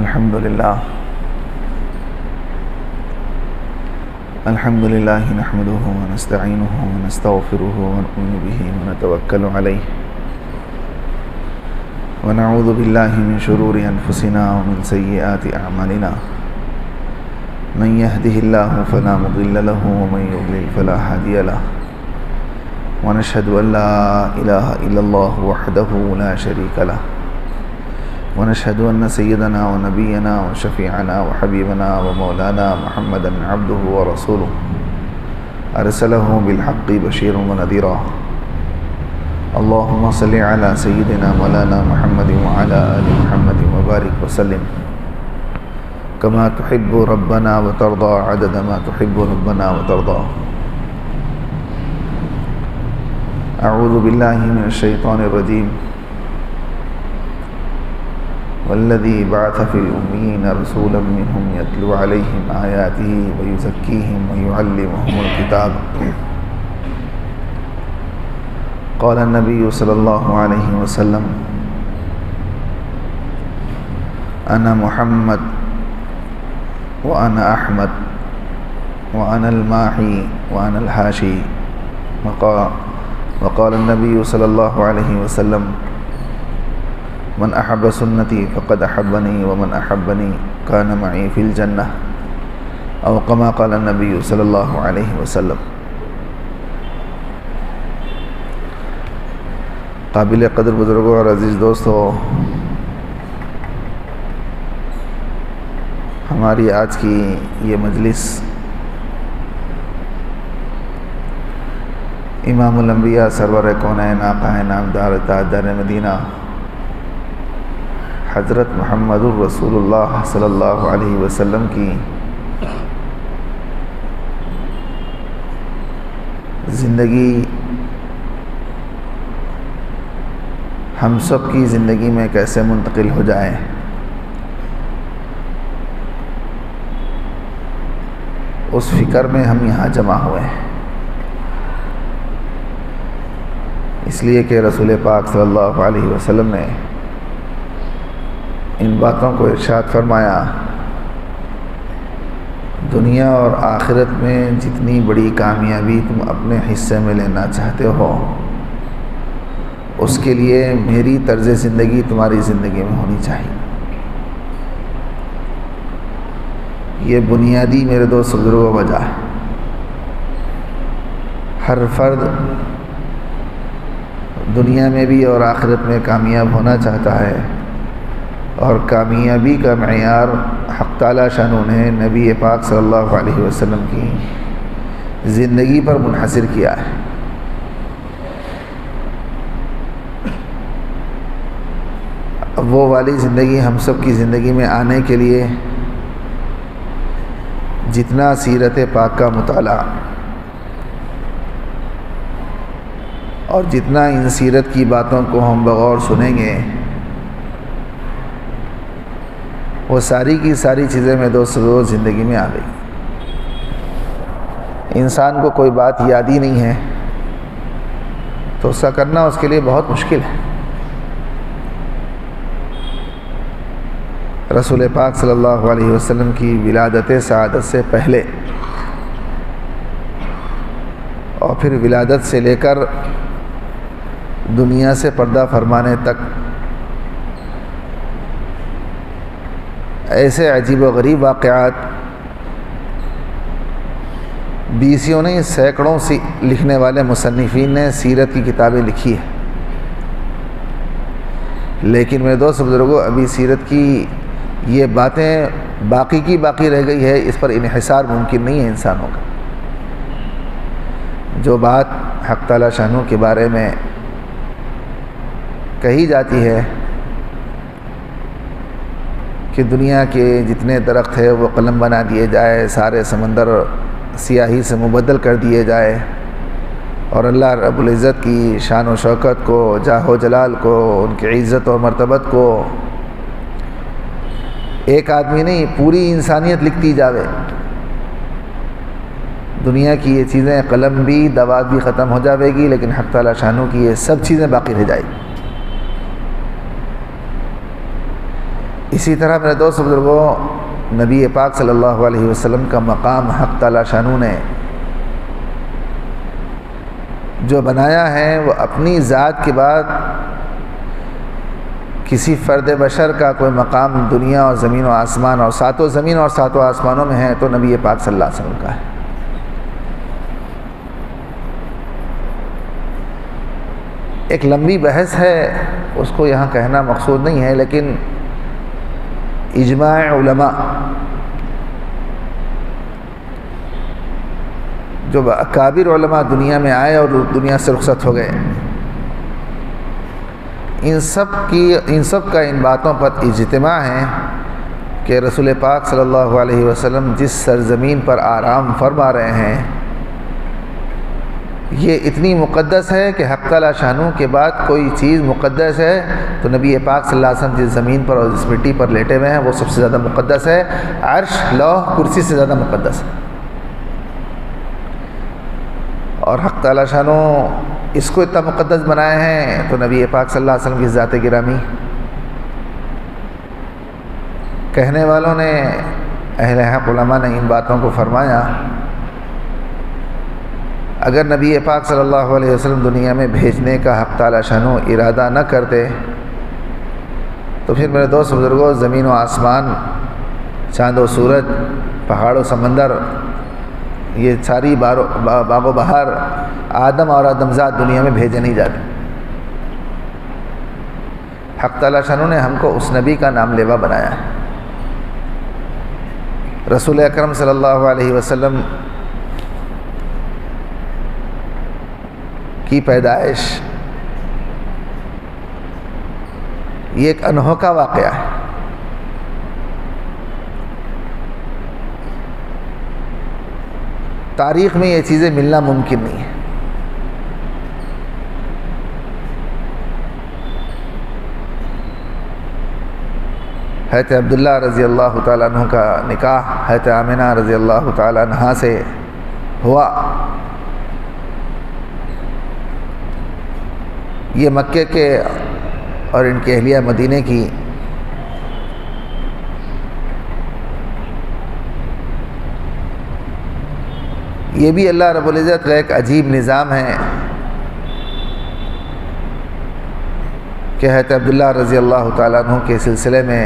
الحمد لله نحمده ونستعينه ونستغفره ونؤمن به ونتوكل عليه ونعوذ بالله من شرور أنفسنا ومن سيئات أعمالنا من يهده الله فلا مضل له ومن يضلل فلا هادي له ونشهد أن لا إله إلا الله وحده لا شريك له ونشهد أن سيدنا ونبينا وشفيعنا وحبيبنا ومولانا محمدا عبده ورسوله أرسله بالحق بشيرا ونذيرا اللهم صل على سيدنا مولانا محمد وعلى آل محمد وبارك وسلم كما تحب ربنا وترضى عدد ما تحب ربنا وترضى. أعوذ بالله من الشيطان الرجيم. والذي بعث في الأميين رسولا منهم يتلو عليهم آياته ويزكيهم ويعلمهم الكتاب. قال النبي صلى الله عليه وسلم: أنا محمد وأنا أحمد وأنا الماحي وأنا الحاشي. وقال النبي صلى الله عليه وسلم: من أحب سنتي فقد أحبني ومن أحبني كان معي في الجنة، أو كما قال النبي صلی اللہ علیہ وسلم. قابل قدر بزرگوں اور عزیز دوستو، ہماری آج کی یہ مجلس امام الانبیاء سرور کونین آقا نامدار تاجدار مدینہ حضرت محمد الرسول اللہ صلی اللہ علیہ وسلم کی زندگی ہم سب کی زندگی میں کیسے منتقل ہو جائے، اس فکر میں ہم یہاں جمع ہوئے ہیں. اس لیے کہ رسول پاک صلی اللہ علیہ وسلم نے ان باتوں کو ارشاد فرمایا: دنیا اور آخرت میں جتنی بڑی کامیابی تم اپنے حصے میں لینا چاہتے ہو، اس کے لیے میری طرز زندگی تمہاری زندگی میں ہونی چاہیے. یہ بنیادی میرے دوست بزرگوں وجہ ہے. ہر فرد دنیا میں بھی اور آخرت میں کامیاب ہونا چاہتا ہے، اور کامیابی کا معیار حق تعالی شانہ نے نبی پاک صلی اللہ علیہ وسلم کی زندگی پر منحصر کیا ہے. اب وہ والی زندگی ہم سب کی زندگی میں آنے کے لیے جتنا سیرت پاک کا مطالعہ اور جتنا ان سیرت کی باتوں کو ہم بغور سنیں گے، وہ ساری کی ساری چیزیں میں دوستو زندگی میں آ گئی. انسان کو کوئی بات یاد ہی نہیں ہے تو اس کا کرنا اس کے لیے بہت مشکل ہے. رسول پاک صلی اللہ علیہ وسلم کی ولادت سعادت سے پہلے اور پھر ولادت سے لے کر دنیا سے پردہ فرمانے تک ایسے عجیب و غریب واقعات بیسیوں نہیں سینکڑوں سی لکھنے والے مصنفین نے سیرت کی کتابیں لکھی ہے. لیکن میرے دوست بزرگوں، ابھی سیرت کی یہ باتیں باقی کی باقی رہ گئی ہے، اس پر انحصار ممکن نہیں ہے انسانوں کا. جو بات حق تعالی شانہ کے بارے میں کہی جاتی ہے کہ دنیا کے جتنے درخت ہیں وہ قلم بنا دیے جائے، سارے سمندر سیاہی سے مبدل کر دیے جائے، اور اللہ رب العزت کی شان و شوکت کو، جاہ و جلال کو، ان کی عزت و مرتبت کو ایک آدمی نہیں پوری انسانیت لکھتی جاوے. دنیا کی یہ چیزیں قلم بھی دوات بھی ختم ہو جاوے گی، لیکن حق تعالی شانہ کی یہ سب چیزیں باقی رہ جائیں گی. اسی طرح میرے دوست بزرگوں، نبی پاک صلی اللہ علیہ وسلم کا مقام حق تعالی شانہ نے جو بنایا ہے وہ اپنی ذات کے بعد کسی فرد بشر کا کوئی مقام دنیا اور زمین و آسمان اور ساتوں زمین اور ساتوں آسمانوں میں ہے تو نبی پاک صلی اللہ علیہ وسلم کا ہے۔ ایک لمبی بحث ہے، اس کو یہاں کہنا مقصود نہیں ہے، لیکن اجماع علماء جو اکابر علماء دنیا میں آئے اور دنیا سے رخصت ہو گئے، ان سب کا ان باتوں پر اجتماع ہے کہ رسول پاک صلی اللہ علیہ وسلم جس سرزمین پر آرام فرما رہے ہیں یہ اتنی مقدس ہے کہ حق تعالی شانہ کے بعد کوئی چیز مقدس ہے تو نبی پاک صلی اللہ علیہ وسلم جس زمین پر اور جس مٹی پر لیٹے ہوئے ہیں وہ سب سے زیادہ مقدس ہے، عرش لوح کرسی سے زیادہ مقدس ہے۔ اور حق تعالی شانہ اس کو اتنا مقدس بنائے ہیں تو نبی پاک صلی اللہ علیہ وسلم کی ذات گرامی، کہنے والوں نے اہل حق علماء نے ان باتوں کو فرمایا، اگر نبی پاک صلی اللہ علیہ وسلم دنیا میں بھیجنے کا حق تعالی شانہ ارادہ نہ کرتے تو پھر میرے دوست بزرگوں زمین و آسمان، چاند و سورج، پہاڑ و سمندر، یہ ساری باغ و بہار، آدم اور آدمزاد دنیا میں بھیجے نہیں جاتے۔ حق تعالی شانہ نے ہم کو اس نبی کا نام لیوا بنایا ہے۔ رسول اکرم صلی اللہ علیہ وسلم کی پیدائش یہ ایک انوکھا واقعہ ہے۔ تاریخ میں یہ چیزیں ملنا ممکن نہیں ہے۔ حضرت عبداللہ رضی اللہ تعالیٰ عنہ کا نکاح حضرت آمنہ رضی اللہ تعالیٰ عنہ سے ہوا۔ یہ مکے کے اور ان کی اہلیہ مدینے کی یہ بھی اللہ رب العزت کا ایک عجیب نظام ہے کہ حضرت عبداللہ رضی اللہ تعالیٰ عنہ کے سلسلے میں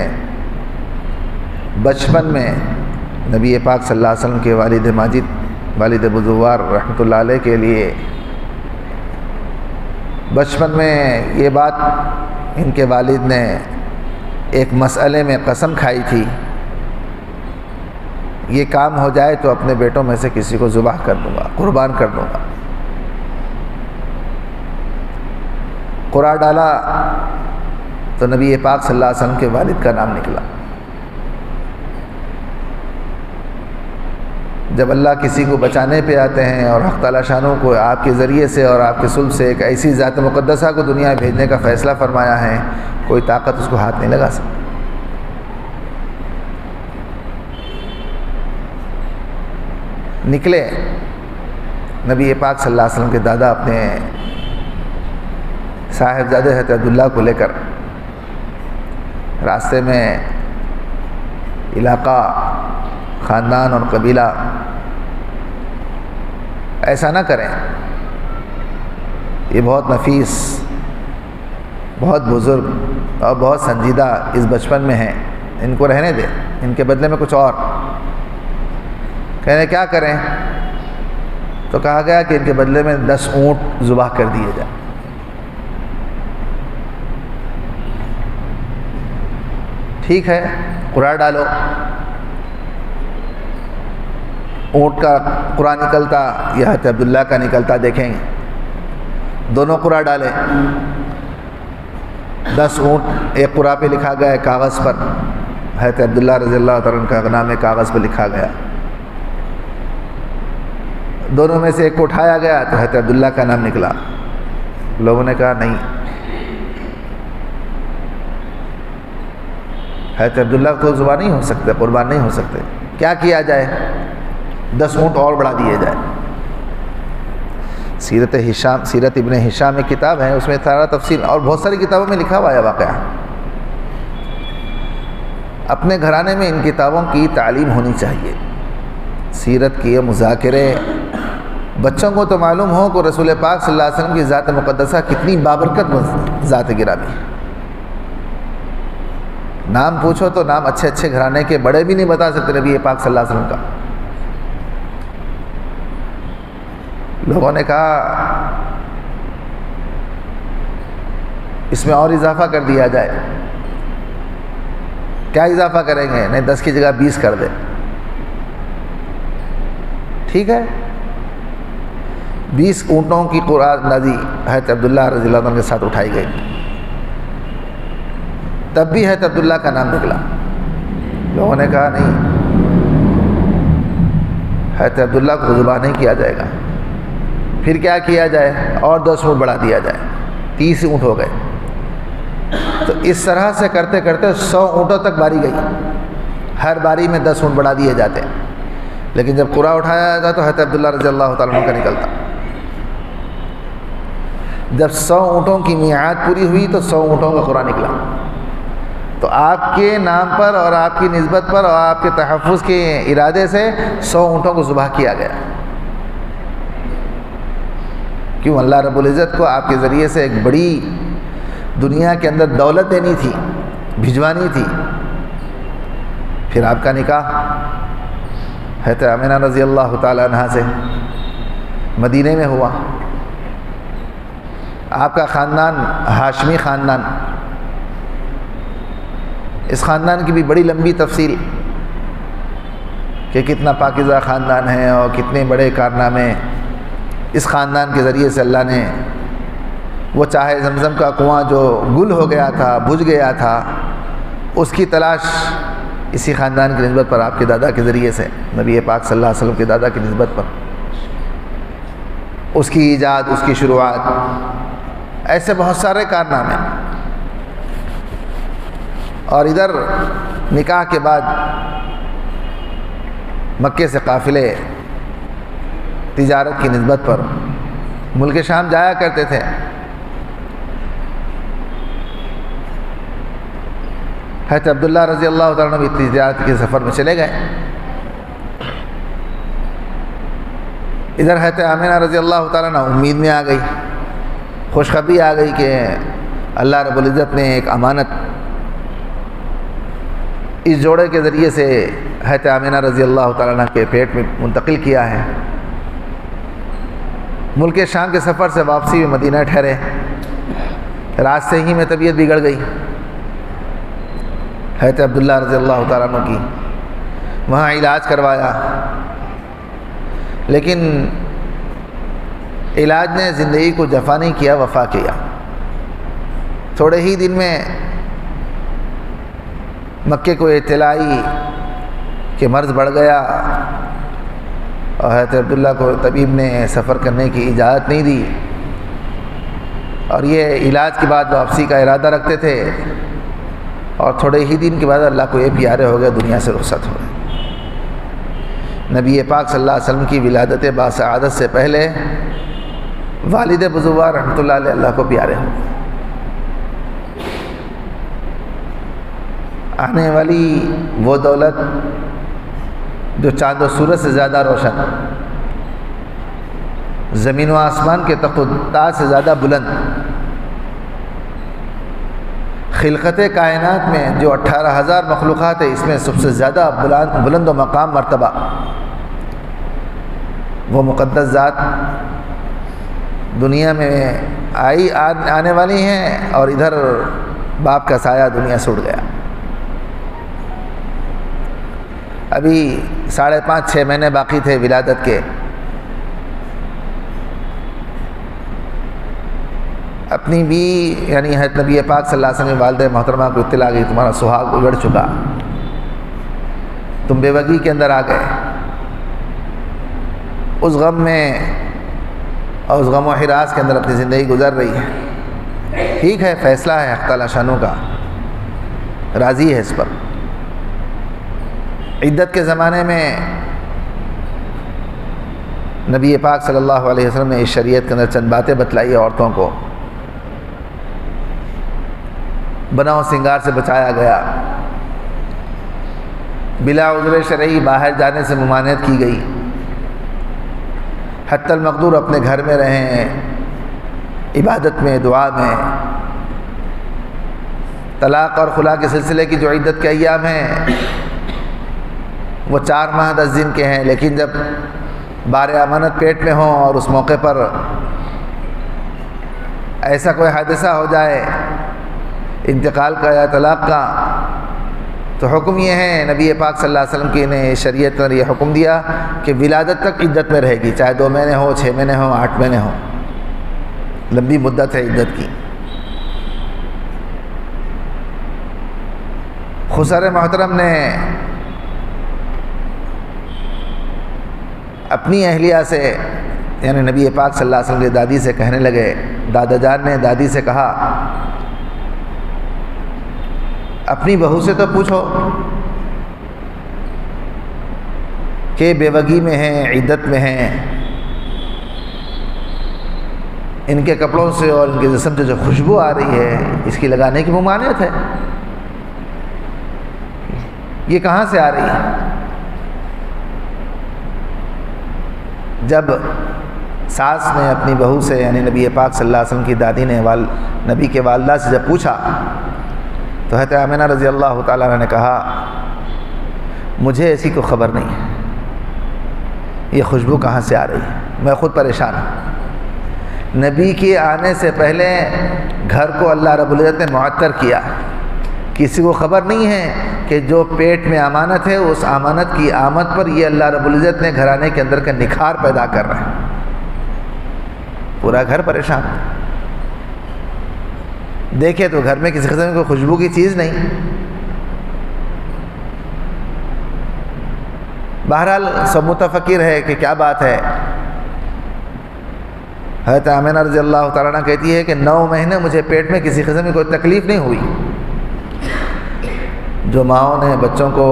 بچپن میں نبی پاک صلی اللہ علیہ وسلم کے والد ماجد، والد بزرگوار رحمۃ اللہ علیہ کے لیے بچپن میں یہ بات ان کے والد نے ایک مسئلے میں قسم کھائی تھی، یہ کام ہو جائے تو اپنے بیٹوں میں سے کسی کو ذبح کر دوں گا، قربان کر دوں گا۔ قرآ ڈالا تو نبی پاک صلی اللہ علیہ وسلم کے والد کا نام نکلا۔ جب اللہ کسی کو بچانے پہ آتے ہیں اور حق تعالی شانہ کو آپ کے ذریعے سے اور آپ کے صلب سے ایک ایسی ذات مقدسہ کو دنیا میں بھیجنے کا فیصلہ فرمایا ہے، کوئی طاقت اس کو ہاتھ نہیں لگا سکتی۔ نکلے نبی پاک صلی اللہ علیہ وسلم کے دادا اپنے صاحبزادے حضرت عبداللہ کو لے کر راستے میں علاقہ، خاندان اور قبیلہ ایسا نہ کریں، یہ بہت نفیس، بہت بزرگ اور بہت سنجیدہ اس بچپن میں ہیں، ان کو رہنے دیں، ان کے بدلے میں کچھ اور۔ کہنے کیا کریں تو کہا گیا کہ ان کے بدلے میں 10 اونٹ ذبح کر دیے جائیں۔ ٹھیک ہے، قرآن ڈالو۔ اونٹ کا قرآن نکلتا یا حضرت عبداللہ کا نکلتا دیکھیں گے، دونوں قرآن ڈالے۔ 10 اونٹ ایک قرآن پہ لکھا گیا ہے کاغذ پر، حضرت عبداللہ رضی اللہ تعالیٰ عنہ کا نام کاغذ پہ لکھا گیا۔ دونوں میں سے ایک کو اٹھایا گیا تو حضرت عبداللہ کا نام نکلا۔ لوگوں نے کہا نہیں، حضرت عبداللہ کو ذبح نہیں ہو سکتے، قربان نہیں ہو سکتے، کیا کیا جائے؟ 10 اونٹ اور بڑھا دیے جائے۔ سیرت ابن ہشام میں کتاب ہے، اس میں سارا تفصیل اور بہت ساری کتابوں میں لکھا ہوا ہے واقعہ۔ اپنے گھرانے میں ان کتابوں کی تعلیم ہونی چاہیے، سیرت کے مذاکرے۔ بچوں کو تو معلوم ہو کہ رسول پاک صلی اللہ علیہ وسلم کی ذات مقدسہ کتنی بابرکت ذات گرامی۔ نام پوچھو تو نام اچھے اچھے گھرانے کے بڑے بھی نہیں بتا سکتے نبی پاک صلی اللہ علیہ وسلم کا۔ لوگوں نے کہا اس میں اور اضافہ کر دیا جائے۔ کیا اضافہ کریں گے؟ نہیں 10 کی جگہ 20 کر دیں۔ ٹھیک ہے، 20 اونٹوں کی قرآن نازی حضرت عبداللہ رضی اللہ عنہ کے ساتھ اٹھائی گئی، تب بھی حضرت عبداللہ کا نام نکلا۔ لوگوں نے کہا نہیں، حضرت عبداللہ کو ذبح نہیں کیا جائے گا۔ پھر کیا کیا جائے؟ اور 10 اونٹ بڑھا دیا جائے، 30 اونٹ ہو گئے۔ تو اس طرح سے کرتے کرتے 100 اونٹوں تک باری گئی، ہر باری میں 10 اونٹ بڑھا دیے جاتے ہیں، لیکن جب قرآن اٹھایا جاتا تو حضرت عبداللہ رضی اللہ تعالیٰ عنہ کا نکلتا۔ جب 100 اونٹوں کی میعاد پوری ہوئی تو 100 اونٹوں کا قرآن نکلا۔ تو آپ کے نام پر اور آپ کی نسبت پر اور آپ کے تحفظ کے ارادے سے 100 اونٹوں کو ذبح کیا گیا۔ کیوں؟ اللہ رب العزت کو آپ کے ذریعے سے ایک بڑی دنیا کے اندر دولت دینی تھی، بھجوانی تھی۔ پھر آپ کا نکاح حضرت آمنہ رضی اللہ تعالی عنہ سے مدینے میں ہوا۔ آپ کا خاندان ہاشمی خاندان، اس خاندان کی بھی بڑی لمبی تفصیل کہ کتنا پاکیزہ خاندان ہے اور کتنے بڑے کارنامے اس خاندان کے ذریعے سے اللہ نے، وہ چاہے زمزم کا کنواں جو گل ہو گیا تھا، بجھ گیا تھا، اس کی تلاش اسی خاندان کی نسبت پر، آپ کے دادا کے ذریعے سے، نبی پاک صلی اللہ علیہ وسلم کے دادا کی نسبت پر، اس کی ایجاد، اس کی شروعات، ایسے بہت سارے کارنامے۔ اور ادھر نکاح کے بعد مکے سے قافلے تجارت کی نسبت پر ملک شام جایا کرتے تھے۔ حضرت عبداللہ رضی اللہ تعالیٰ عنہ بھی تجارت کے سفر میں چلے گئے۔ ادھر حضرت آمنہ رضی اللہ تعالیٰ عنہ امید میں آ گئی، خوشخبری آ گئی کہ اللہ رب العزت نے ایک امانت اس جوڑے کے ذریعے سے حضرت آمنہ رضی اللہ تعالیٰ عنہ کے پیٹ میں منتقل کیا ہے۔ ملک شام کے سفر سے واپسی میں مدینہ ٹھہرے، راستے ہی میں طبیعت بگڑ گئی حضرت عبداللہ رضی اللہ تعالیٰ عنہ کی، وہاں علاج کروایا، لیکن علاج نے زندگی کو جفا نہیں کیا، وفا کیا۔ تھوڑے ہی دن میں مکے کو اطلاع آئی کہ مرض بڑھ گیا، اور حضرت عبداللہ کو طبیب نے سفر کرنے کی اجازت نہیں دی، اور یہ علاج کے بعد واپسی کا ارادہ رکھتے تھے، اور تھوڑے ہی دن کے بعد اللہ کو یہ پیارے ہو گئے، دنیا سے رخصت ہو گئے۔ نبی پاک صلی اللہ علیہ وسلم کی ولادت باسعادت سے پہلے والد بزرگوار رحمۃ اللہ علیہ اللہ کو پیارے ہو گئے۔ آنے والی وہ دولت جو چاند و سورج سے زیادہ روشن، زمین و آسمان کے تخت و تاج سے زیادہ بلند، خلقت کائنات میں جو 18,000 مخلوقات ہے، اس میں سب سے زیادہ بلند و مقام مرتبہ وہ مقدس ذات دنیا میں آنے والی ہیں، اور ادھر باپ کا سایہ دنیا سے اڑ گیا۔ ابھی 5.5-6 مہینے باقی تھے ولادت کے۔ اپنی بھی یعنی حضرت نبی پاک صلی اللہ علیہ وسلم والدہ محترمہ کو اطلاع گئی تمہارا سہاگ اجڑ چکا، تم بے وگی کے اندر آ گئے۔ اس غم میں اور اس غم و ہراس کے اندر اپنی زندگی گزر رہی ہے۔ ٹھیک ہے، فیصلہ ہے حق تعالیٰ شانوں کا، راضی ہے اس پر۔ عدت کے زمانے میں نبی پاک صلی اللہ علیہ وسلم نے اس شریعت کے اندر چند باتیں بتلائی، عورتوں کو بناؤ سنگار سے بچایا گیا، بلا عذر شرعی باہر جانے سے ممانعت کی گئی، حتی المقدور اپنے گھر میں رہیں، عبادت میں، دعا میں۔ طلاق اور خلا کے سلسلے کی جو عدت کے ایام ہیں وہ 4 ماہ 10 دن کے ہیں، لیکن جب بار امانت پیٹ میں ہوں اور اس موقع پر ایسا کوئی حادثہ ہو جائے انتقال کا یا طلاق کا، تو حکم یہ ہے، نبی پاک صلی اللہ علیہ وسلم کی نے شریعت نے یہ حکم دیا کہ ولادت تک عدت میں رہے گی، چاہے 2 مہینے ہو، 6 مہینے ہو، 8 مہینے ہو، لمبی مدت ہے عدت کی۔ خسر محترم نے اپنی اہلیہ سے، یعنی نبی پاک صلی اللہ علیہ وسلم کی دادی سے کہنے لگے، دادا جان نے دادی سے کہا اپنی بہو سے تو پوچھو کہ بیوگی میں ہیں، عدت میں ہیں، ان کے کپڑوں سے اور ان کے جسم سے جو خوشبو آ رہی ہے اس کی لگانے کی ممانعت ہے، یہ کہاں سے آ رہی ہے؟ جب ساس نے اپنی بہو سے، یعنی نبی پاک صلی اللہ علیہ وسلم کی دادی نے نبی کے والدہ سے جب پوچھا تو حضرت آمنہ رضی اللہ تعالیٰ عنہ نے کہا مجھے ایسی کوئی خبر نہیں ہے، یہ خوشبو کہاں سے آ رہی ہے، میں خود پریشان ہوں۔ نبی کے آنے سے پہلے گھر کو اللہ رب العزت نے معطر کیا، کسی کو خبر نہیں ہے کہ جو پیٹ میں امانت ہے اس امانت کی آمد پر یہ اللہ رب العزت نے گھرانے کے اندر کا نکھار پیدا کر رہا ہے۔ پورا گھر پریشان، دیکھے تو گھر میں کسی قسم کی کوئی خوشبو کی چیز نہیں۔ بہرحال سب متفکر ہے کہ کیا بات ہے۔ حضرت آمنہ رضی اللہ تعالیٰ عنہ کہتی ہے کہ 9 مہینے مجھے پیٹ میں کسی قسم کی کوئی تکلیف نہیں ہوئی۔ جو ماؤں نے بچوں کو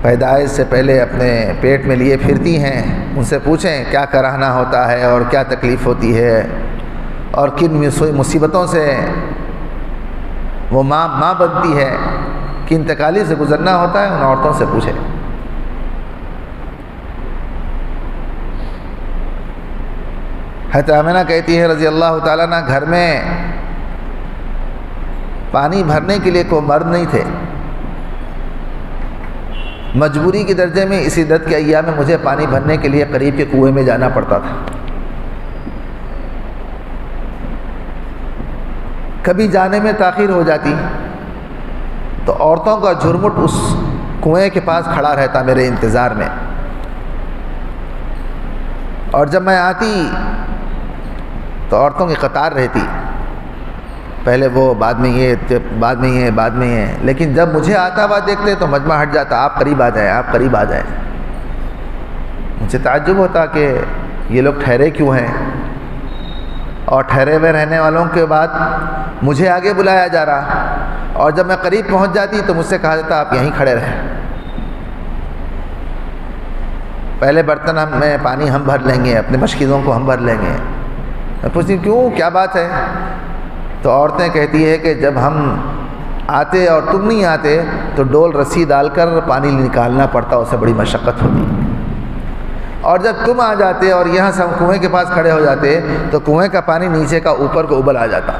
پیدائش سے پہلے اپنے پیٹ میں لیے پھرتی ہیں ان سے پوچھیں کیا کراہنا ہوتا ہے اور کیا تکلیف ہوتی ہے اور کن مصیبتوں سے وہ ماں بنتی ہے، کن تکالیف سے گزرنا ہوتا ہے، ان عورتوں سے پوچھیں۔ حضرت آمنہ کہتی ہے رضی اللہ تعالیٰ عنہ گھر میں پانی بھرنے کے لیے کوئی مرد نہیں تھے، مجبوری کے درجے میں اسی عدت کے ایام میں مجھے پانی بھرنے کے لیے قریب کے کنویں میں جانا پڑتا تھا۔ کبھی جانے میں تاخیر ہو جاتی تو عورتوں کا جھرمٹ اس کنویں کے پاس کھڑا رہتا میرے انتظار میں، اور جب میں آتی تو عورتوں کی قطار رہتی، پہلے وہ بعد میں یہ، لیکن جب مجھے آتا ہوا دیکھتے تو مجمع ہٹ جاتا، آپ قریب آ جائیں، آپ قریب آ جائیں۔ مجھے تعجب ہوتا کہ یہ لوگ ٹھہرے کیوں ہیں، اور ٹھہرے ہوئے رہنے والوں کے بعد مجھے آگے بلایا جا رہا، اور جب میں قریب پہنچ جاتی تو مجھ سے کہا جاتا آپ یہیں کھڑے رہیں، پہلے برتن میں پانی ہم بھر لیں گے، اپنے مشکیزوں کو ہم بھر لیں گے۔ میں پوچھتی کیوں، کیا بات ہے؟ تو عورتیں کہتی ہے کہ جب ہم آتے اور تم نہیں آتے تو ڈول رسی ڈال کر پانی نکالنا پڑتا، اسے بڑی مشقت ہوتی، اور جب تم آ جاتے اور یہاں سے ہم کنویں کے پاس کھڑے ہو جاتے تو کنویں کا پانی نیچے کا اوپر کو ابل آ جاتا۔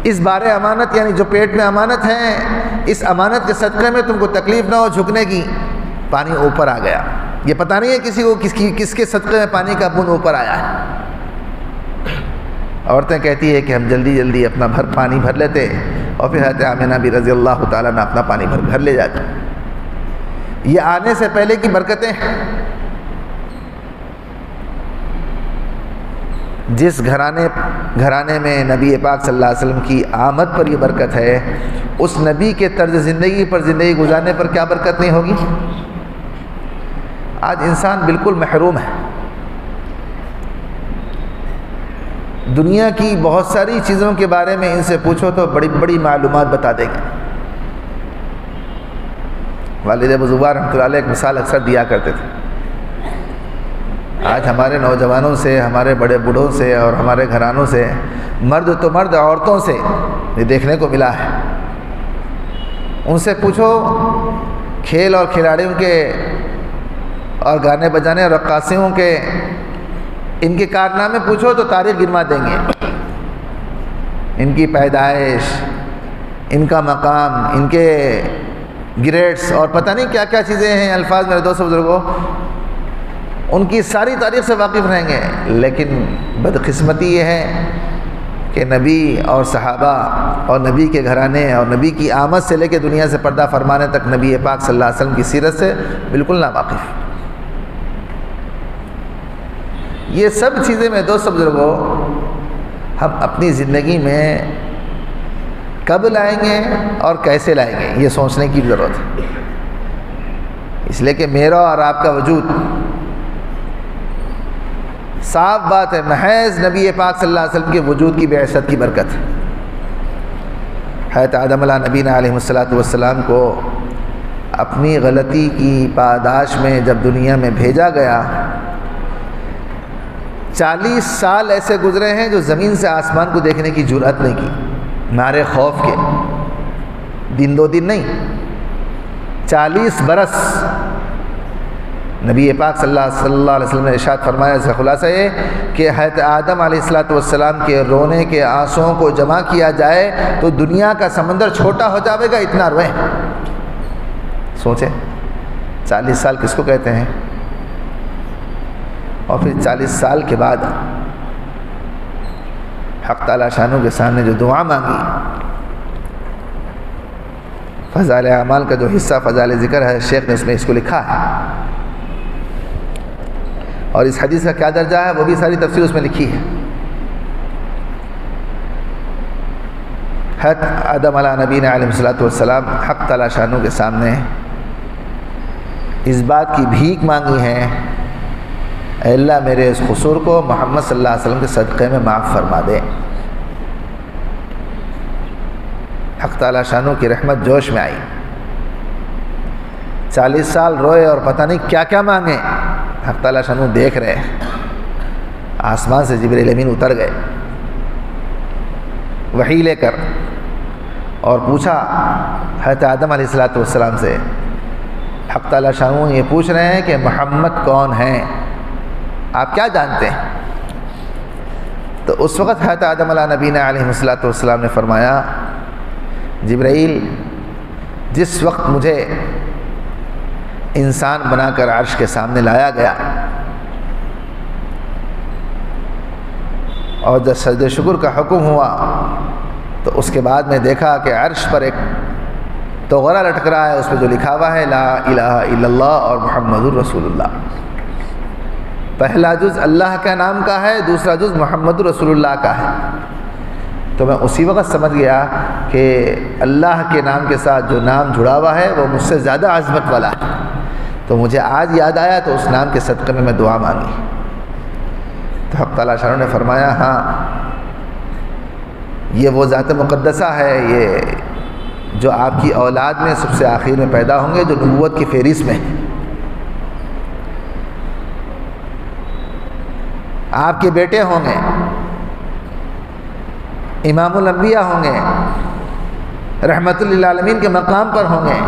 اس بارے امانت، یعنی جو پیٹ میں امانت ہے، اس امانت کے صدقے میں تم کو تکلیف نہ ہو جھکنے کی، پانی اوپر آ گیا۔ یہ پتہ نہیں ہے کسی کو کس کے صدقے میں پانی کا بوند اوپر آیا ہے۔ عورتیں کہتی ہے کہ ہم جلدی جلدی اپنا پانی بھر لیتے، اور پھر حضرت آمنہ بھی رضی اللہ تعالیٰ نے اپنا پانی بھر گھر لے جاتے۔ یہ آنے سے پہلے کی برکتیں، جس گھرانے میں نبی پاک صلی اللہ علیہ وسلم کی آمد پر یہ برکت ہے، اس نبی کے طرز زندگی پر زندگی گزارنے پر کیا برکت نہیں ہوگی؟ آج انسان بالکل محروم ہے، دنیا کی بہت ساری چیزوں کے بارے میں ان سے پوچھو تو بڑی بڑی معلومات بتا دیں گے۔ والد بزرگوار رحمۃ اللہ علیہ ایک مثال اکثر دیا کرتے تھے، آج ہمارے نوجوانوں سے، ہمارے بڑے بوڑھوں سے اور ہمارے گھرانوں سے، مرد تو مرد، عورتوں سے یہ دیکھنے کو ملا ہے ان سے پوچھو کھیل اور کھلاڑیوں کے اور گانے بجانے اور رقاصیوں کے ان کے کارنامے پوچھو تو تاریخ گنوا دیں گے، ان کی پیدائش، ان کا مقام، ان کے گریڈس اور پتہ نہیں کیا کیا چیزیں ہیں الفاظ میرے دوست بزرگوں، ان کی ساری تاریخ سے واقف رہیں گے۔ لیکن بدقسمتی یہ ہے کہ نبی اور صحابہ اور نبی کے گھرانے اور نبی کی آمد سے لے کے دنیا سے پردہ فرمانے تک نبی پاک صلی اللہ علیہ وسلم کی سیرت سے بالکل ناواقف۔ یہ سب چیزیں میرے دوست بزرگوں ہم اپنی زندگی میں کب لائیں گے اور کیسے لائیں گے، یہ سوچنے کی ضرورت ہے۔ اس لیے کہ میرا اور آپ کا وجود، صاف بات ہے، محض نبی پاک صلی اللہ علیہ وسلم کے وجود کی بعثت کی برکت ہے۔ حضرت آدم علیہ نبینا علیہ السلام کو اپنی غلطی کی پاداش میں جب دنیا میں بھیجا گیا، 40 سال ایسے گزرے ہیں جو زمین سے آسمان کو دیکھنے کی جرأت نہیں کی، مارے خوف کے، دن دو دن نہیں، 40 برس نبی پاک صلی اللہ علیہ وسلم نے ارشاد فرمایا۔ اس کا خلاصہ یہ کہ حضرت آدم علیہ السلام کے رونے کے آنسوؤں کو جمع کیا جائے تو دنیا کا سمندر چھوٹا ہو جائے گا، اتنا روئیں۔ سوچیں 40 سال کس کو کہتے ہیں؟ اور پھر 40 سال کے بعد حق تعالیٰ شانوں کے سامنے جو دعا مانگی، فضائل اعمال کا جو حصہ فضائل ذکر ہے، شیخ نے اس میں اس کو لکھا ہے، اور اس حدیث کا کیا درجہ ہے وہ بھی ساری تفسیر اس میں لکھی ہے۔ حضرت آدم علیہ نبینا علیہ السلام حق تعالیٰ شانوں کے سامنے اس بات کی بھیک مانگی ہے، اے اللہ میرے اس قصور کو محمد صلی اللہ علیہ وسلم کے صدقے میں معاف فرما دے۔ حق تعالیٰ شانوں کی رحمت جوش میں آئی، 40 سال روئے اور پتہ نہیں کیا کیا مانگے۔ حق تعالیٰ شانوں دیکھ رہے، آسمان سے جبرائیل امین اتر گئے وحی لے کر، اور پوچھا حضرت آدم علیہ السلام سے، حق تعالیٰ شانوں یہ پوچھ رہے ہیں کہ محمد کون ہیں، آپ کیا جانتے ہیں؟ تو اس وقت حضرت آدم علیہ نبینا علیہ السلام نے فرمایا، جبرائیل جس وقت مجھے انسان بنا کر عرش کے سامنے لایا گیا اور جب سجدہ شکر کا حکم ہوا تو اس کے بعد میں دیکھا کہ عرش پر ایک توغرہ لٹک رہا ہے، اس پہ جو لکھا ہوا ہے لا الہ الا اللہ اور محمد الرسول اللہ۔ پہلا جز اللہ کا نام کا ہے، دوسرا جز محمد رسول اللہ کا ہے۔ تو میں اسی وقت سمجھ گیا کہ اللہ کے نام کے ساتھ جو نام جڑا ہوا ہے وہ مجھ سے زیادہ عظمت والا ہے۔ تو مجھے آج یاد آیا تو اس نام کے صدقے میں دعا مانگی۔ تو حق تعالیٰ شانوں نے فرمایا، ہاں یہ وہ ذات مقدسہ ہے، یہ جو آپ کی اولاد میں سب سے آخر میں پیدا ہوں گے، جو نبوت کی فہرست میں ہے۔ آپ کے بیٹے ہوں گے، امام الانبیاء ہوں گے، رحمت للعالمین کے مقام پر ہوں گے،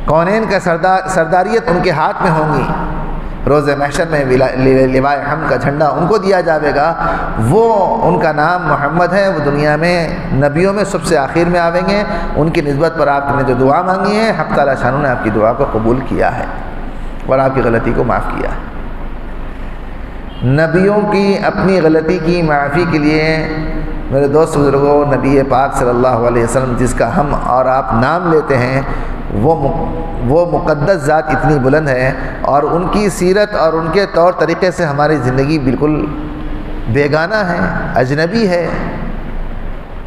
کونین کا سرداریت ان کے ہاتھ میں ہوں گی، روز محشر میں لوائے حمد کا جھنڈا ان کو دیا جائے گا، وہ ان کا نام محمد ہے، وہ دنیا میں نبیوں میں سب سے آخر میں آویں گے۔ ان کی نسبت پر آپ نے جو دعا مانگی ہے، حق تعالیٰ شانوں نے آپ کی دعا کو قبول کیا ہے اور آپ کی غلطی کو معاف کیا ہے۔ نبیوں کی اپنی غلطی کی معافی کے لیے میرے دوست بزرگوں، نبی پاک صلی اللہ علیہ وسلم جس کا ہم اور آپ نام لیتے ہیں، وہ مقدس ذات اتنی بلند ہے، اور ان کی سیرت اور ان کے طور طریقے سے ہماری زندگی بالکل بیگانہ ہے، اجنبی ہے،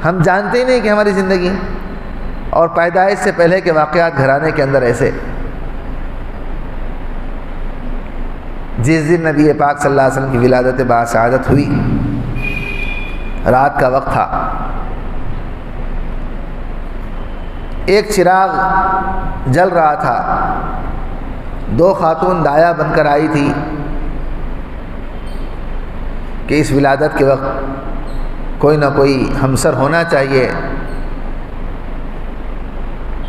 ہم جانتے ہی نہیں کہ ہماری زندگی اور پیدائش سے پہلے کے واقعات گھرانے کے اندر ایسے۔ جس دن نبی پاک صلی اللہ علیہ وسلم کی ولادت باسعادت ہوئی، رات کا وقت تھا، ایک چراغ جل رہا تھا، دو خاتون دایا بن کر آئی تھی کہ اس ولادت کے وقت کوئی نہ کوئی ہمسر ہونا چاہیے۔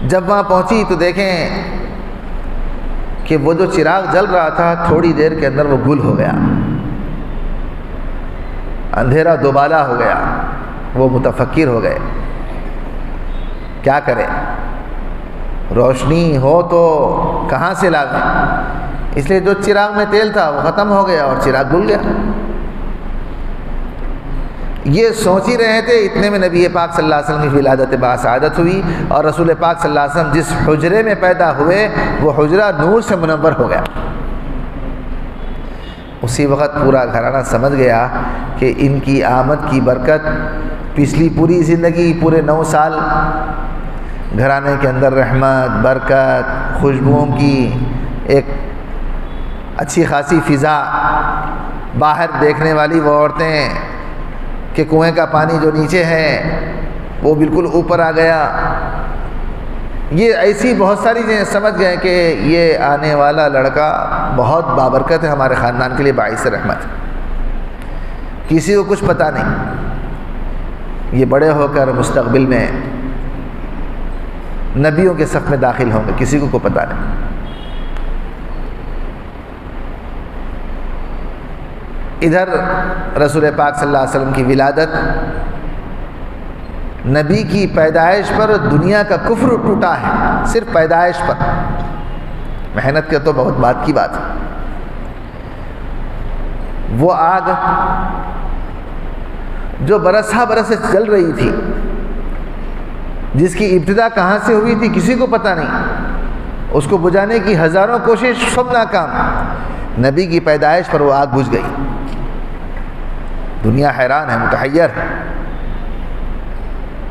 جب وہاں پہنچی تو دیکھیں کہ وہ جو چراغ جل رہا تھا تھوڑی دیر کے اندر وہ گل ہو گیا، اندھیرا دوبالا ہو گیا۔ وہ متفکر ہو گئے، کیا کرے، روشنی ہو تو کہاں سے لاویں، اس لیے جو چراغ میں تیل تھا وہ ختم ہو گیا اور چراغ گل گیا۔ یہ سوچ ہی رہے تھے، اتنے میں نبی پاک صلی اللہ علیہ وسلم کی ولادت باسعادت ہوئی، اور رسول پاک صلی اللہ علیہ وسلم جس حجرے میں پیدا ہوئے وہ حجرہ نور سے منور ہو گیا۔ اسی وقت پورا گھرانہ سمجھ گیا کہ ان کی آمد کی برکت پچھلی پوری زندگی، پورے 9 سال گھرانے کے اندر رحمت، برکت، خوشبوؤں کی ایک اچھی خاصی فضا، باہر دیکھنے والی وہ عورتیں کہ کنویں کا پانی جو نیچے ہے وہ بالکل اوپر آ گیا۔ یہ ایسی بہت ساری چیزیں سمجھ گئے کہ یہ آنے والا لڑکا بہت بابرکت ہے، ہمارے خاندان کے لیے باعث رحمت۔ کسی کو کچھ پتہ نہیں، یہ بڑے ہو کر مستقبل میں نبیوں کے صف میں داخل ہوں گے، کسی کو کوئی پتہ نہیں۔ ادھر رسول پاک صلی اللہ علیہ وسلم کی ولادت، نبی کی پیدائش پر دنیا کا کفر ٹوٹا ہے، صرف پیدائش پر۔ محنت کے تو بہت بات کی بات ہے۔ وہ آگ جو برسہ برس جل رہی تھی، جس کی ابتدا کہاں سے ہوئی تھی کسی کو پتہ نہیں، اس کو بجھانے کی ہزاروں کوشش سب ناکام، نبی کی پیدائش پر وہ آگ بجھ گئی۔ دنیا حیران ہے، متحیر ہے،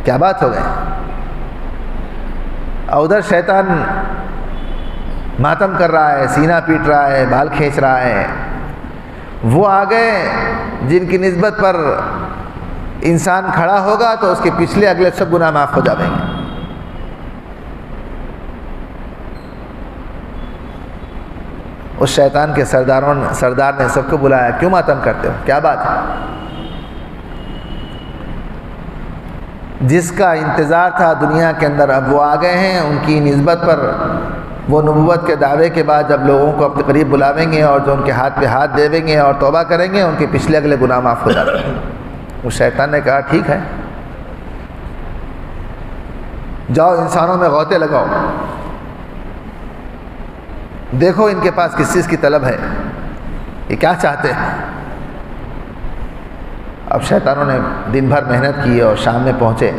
کیا بات ہو گئی۔ اور ادھر شیطان ماتم کر رہا ہے، سینہ پیٹ رہا ہے، بال کھینچ رہا ہے۔ وہ آ گئے جن کی نسبت پر انسان کھڑا ہوگا تو اس کے پچھلے اگلے سب گناہ معاف ہو جائیں گے۔ اس شیطان کے سردار نے سب کو بلایا، کیوں ماتم کرتے ہو، کیا بات ہے؟ جس کا انتظار تھا دنیا کے اندر اب وہ آ گئے ہیں، ان کی نسبت پر وہ نبوت کے دعوے کے بعد جب لوگوں کو اپنے قریب بلاویں گے اور جو ان کے ہاتھ پہ ہاتھ دیویں گے اور توبہ کریں گے، ان کے پچھلے اگلے گناہ معاف ہو جاتے ہیں۔ اس شیطان نے کہا ٹھیک ہے، جاؤ انسانوں میں غوطے لگاؤ، دیکھو ان کے پاس کس چیز کی طلب ہے، یہ کیا چاہتے ہیں۔ اب شیطانوں نے دن بھر محنت کی اور شام میں پہنچے۔